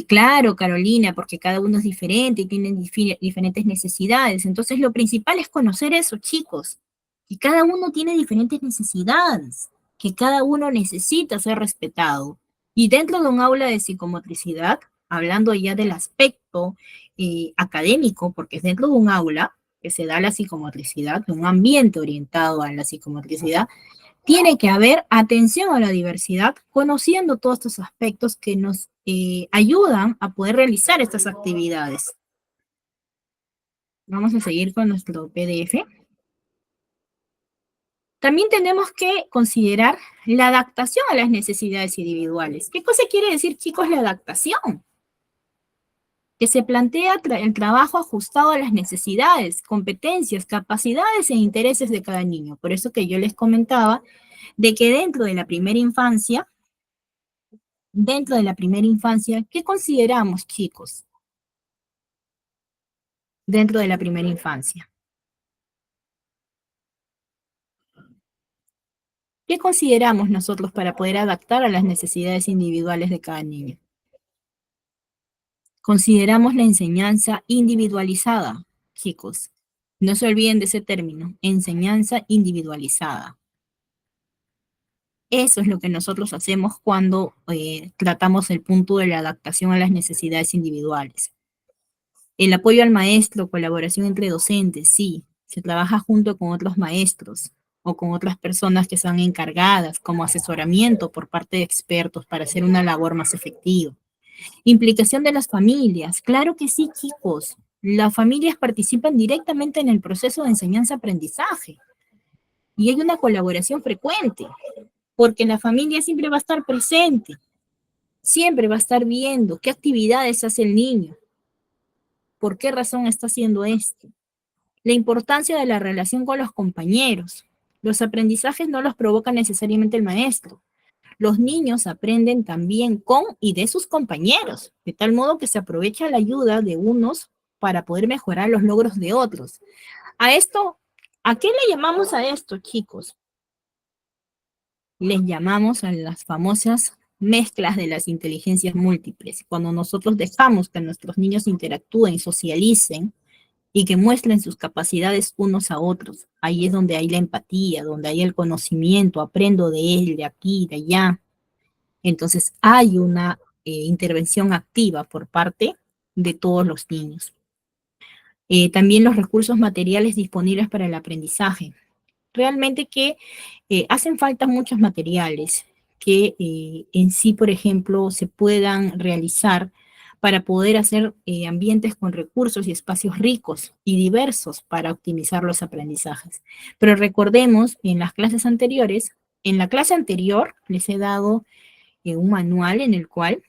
claro, Carolina, porque cada uno es diferente y tienen diferentes necesidades. Entonces, lo principal es conocer eso, chicos. Que cada uno tiene diferentes necesidades. que cada uno necesita ser respetado. Y dentro de un aula de psicomotricidad, hablando ya del aspecto académico, porque es dentro de un aula que se da la psicomotricidad, de un ambiente orientado a la psicomotricidad, tiene que haber atención a la diversidad, conociendo todos estos aspectos que nos ayudan a poder realizar estas actividades. Vamos a seguir con nuestro PDF. También tenemos que considerar la adaptación a las necesidades individuales. ¿Qué cosa quiere decir, chicos, la adaptación? Que se plantea el trabajo ajustado a las necesidades, competencias, capacidades e intereses de cada niño. Por eso que yo les comentaba de que dentro de la primera infancia, ¿qué consideramos, chicos? Dentro de la primera infancia. ¿Qué consideramos nosotros para poder adaptar a las necesidades individuales de cada niño? Consideramos la enseñanza individualizada, chicos. No se olviden de ese término, enseñanza individualizada. Eso es lo que nosotros hacemos cuando tratamos el punto de la adaptación a las necesidades individuales. El apoyo al maestro, colaboración entre docentes, sí, se trabaja junto con otros maestros o con otras personas que son encargadas como asesoramiento por parte de expertos para hacer una labor más efectiva. Implicación de las familias, claro que sí, chicos. Las familias participan directamente en el proceso de enseñanza-aprendizaje y hay una colaboración frecuente, porque la familia siempre va a estar presente, siempre va a estar viendo qué actividades hace el niño, por qué razón está haciendo esto. La importancia de la relación con los compañeros. Los aprendizajes no los provoca necesariamente el maestro. Los niños aprenden también con y de sus compañeros, de tal modo que se aprovecha la ayuda de unos para poder mejorar los logros de otros. A esto, ¿a qué le llamamos a esto, chicos? Les llamamos a las famosas mezclas de las inteligencias múltiples. Cuando nosotros dejamos que nuestros niños interactúen, socialicen y que muestren sus capacidades unos a otros, ahí es donde hay la empatía, donde hay el conocimiento, aprendo de él, de aquí, de allá. Entonces hay una intervención activa por parte de todos los niños. También los recursos materiales disponibles para el aprendizaje. Realmente que hacen falta muchos materiales que en sí, por ejemplo, se puedan realizar para poder hacer ambientes con recursos y espacios ricos y diversos para optimizar los aprendizajes. Pero recordemos, en las clases anteriores, en la clase anterior les he dado un manual en el cual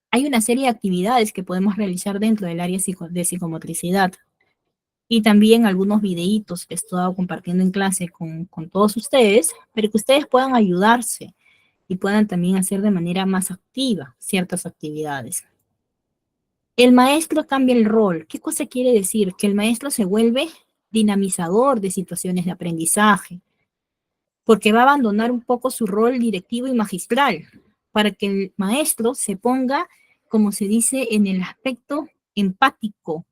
hay una serie de actividades que podemos realizar dentro del área de psicomotricidad y también algunos videitos que he estado compartiendo en clase con todos ustedes, pero que ustedes puedan ayudarse y puedan también hacer de manera más activa ciertas actividades. El maestro cambia el rol. ¿Qué cosa quiere decir? Que el maestro se vuelve dinamizador de situaciones de aprendizaje, porque va a abandonar un poco su rol directivo y magistral, para que el maestro se ponga, como se dice, en el aspecto empático,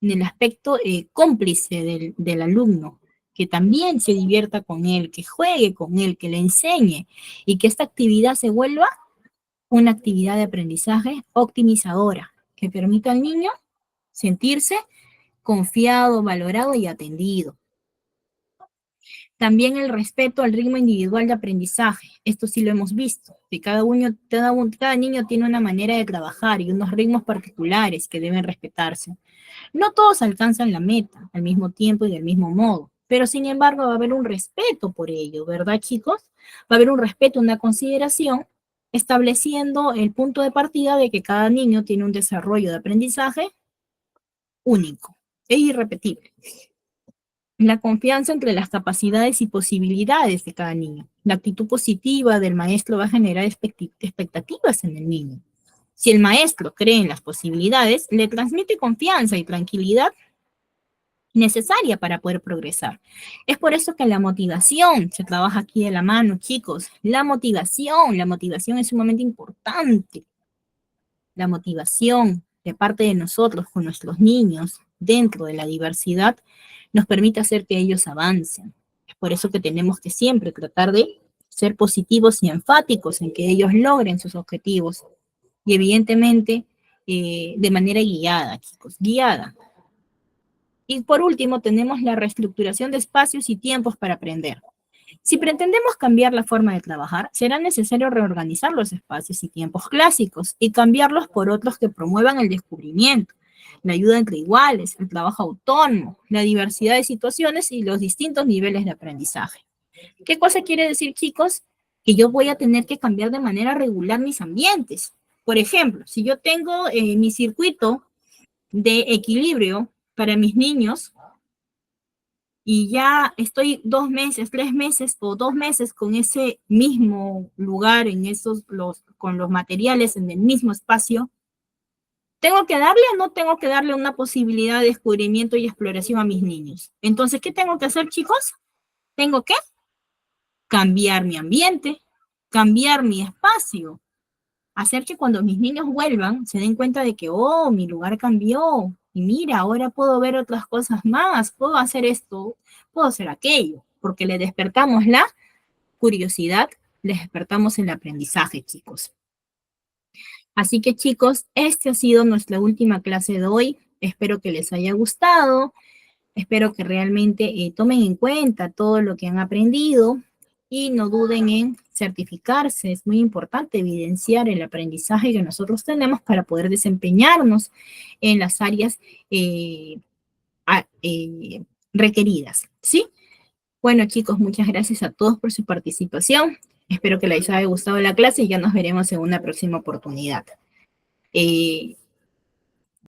en el aspecto cómplice del alumno, que también se divierta con él, que juegue con él, que le enseñe, y que esta actividad se vuelva una actividad de aprendizaje optimizadora, que permita al niño sentirse confiado, valorado y atendido. También el respeto al ritmo individual de aprendizaje. Esto sí lo hemos visto, que cada niño tiene una manera de trabajar y unos ritmos particulares que deben respetarse. No todos alcanzan la meta al mismo tiempo y del mismo modo, pero sin embargo va a haber un respeto por ello, ¿verdad, chicos? Va a haber un respeto, una consideración, estableciendo el punto de partida de que cada niño tiene un desarrollo de aprendizaje único e irrepetible. La confianza entre las capacidades y posibilidades de cada niño. La actitud positiva del maestro va a generar expectativas en el niño. Si el maestro cree en las posibilidades, le transmite confianza y tranquilidad necesaria para poder progresar. Es por eso que la motivación se trabaja aquí de la mano, chicos. La motivación es sumamente importante. La motivación de parte de nosotros con nuestros niños dentro de la diversidad nos permite hacer que ellos avancen. Es por eso que tenemos que siempre tratar de ser positivos y enfáticos en que ellos logren sus objetivos. Y evidentemente, de manera guiada, chicos, guiada. Y por último, tenemos la reestructuración de espacios y tiempos para aprender. Si pretendemos cambiar la forma de trabajar, será necesario reorganizar los espacios y tiempos clásicos y cambiarlos por otros que promuevan el descubrimiento, la ayuda entre iguales, el trabajo autónomo, la diversidad de situaciones y los distintos niveles de aprendizaje. ¿Qué cosa quiere decir, chicos? Que yo voy a tener que cambiar de manera regular mis ambientes. Por ejemplo, si yo tengo mi circuito de equilibrio para mis niños, y ya estoy 2 meses, 3 meses o 2 meses con ese mismo lugar, con los materiales en el mismo espacio, ¿tengo que darle o no tengo que darle una posibilidad de descubrimiento y exploración a mis niños? Entonces, ¿qué tengo que hacer, chicos? Tengo que cambiar mi ambiente, cambiar mi espacio, hacer que cuando mis niños vuelvan se den cuenta de que, oh, mi lugar cambió, y mira, ahora puedo ver otras cosas más, puedo hacer esto, puedo hacer aquello, porque le despertamos la curiosidad, les despertamos el aprendizaje, chicos. Así que, chicos, esta ha sido nuestra última clase de hoy. Espero que les haya gustado. Espero que realmente tomen en cuenta todo lo que han aprendido y no duden en certificarse. Es muy importante evidenciar el aprendizaje que nosotros tenemos para poder desempeñarnos en las áreas requeridas, ¿sí? Bueno, chicos, muchas gracias a todos por su participación. Espero que les haya gustado la clase y ya nos veremos en una próxima oportunidad.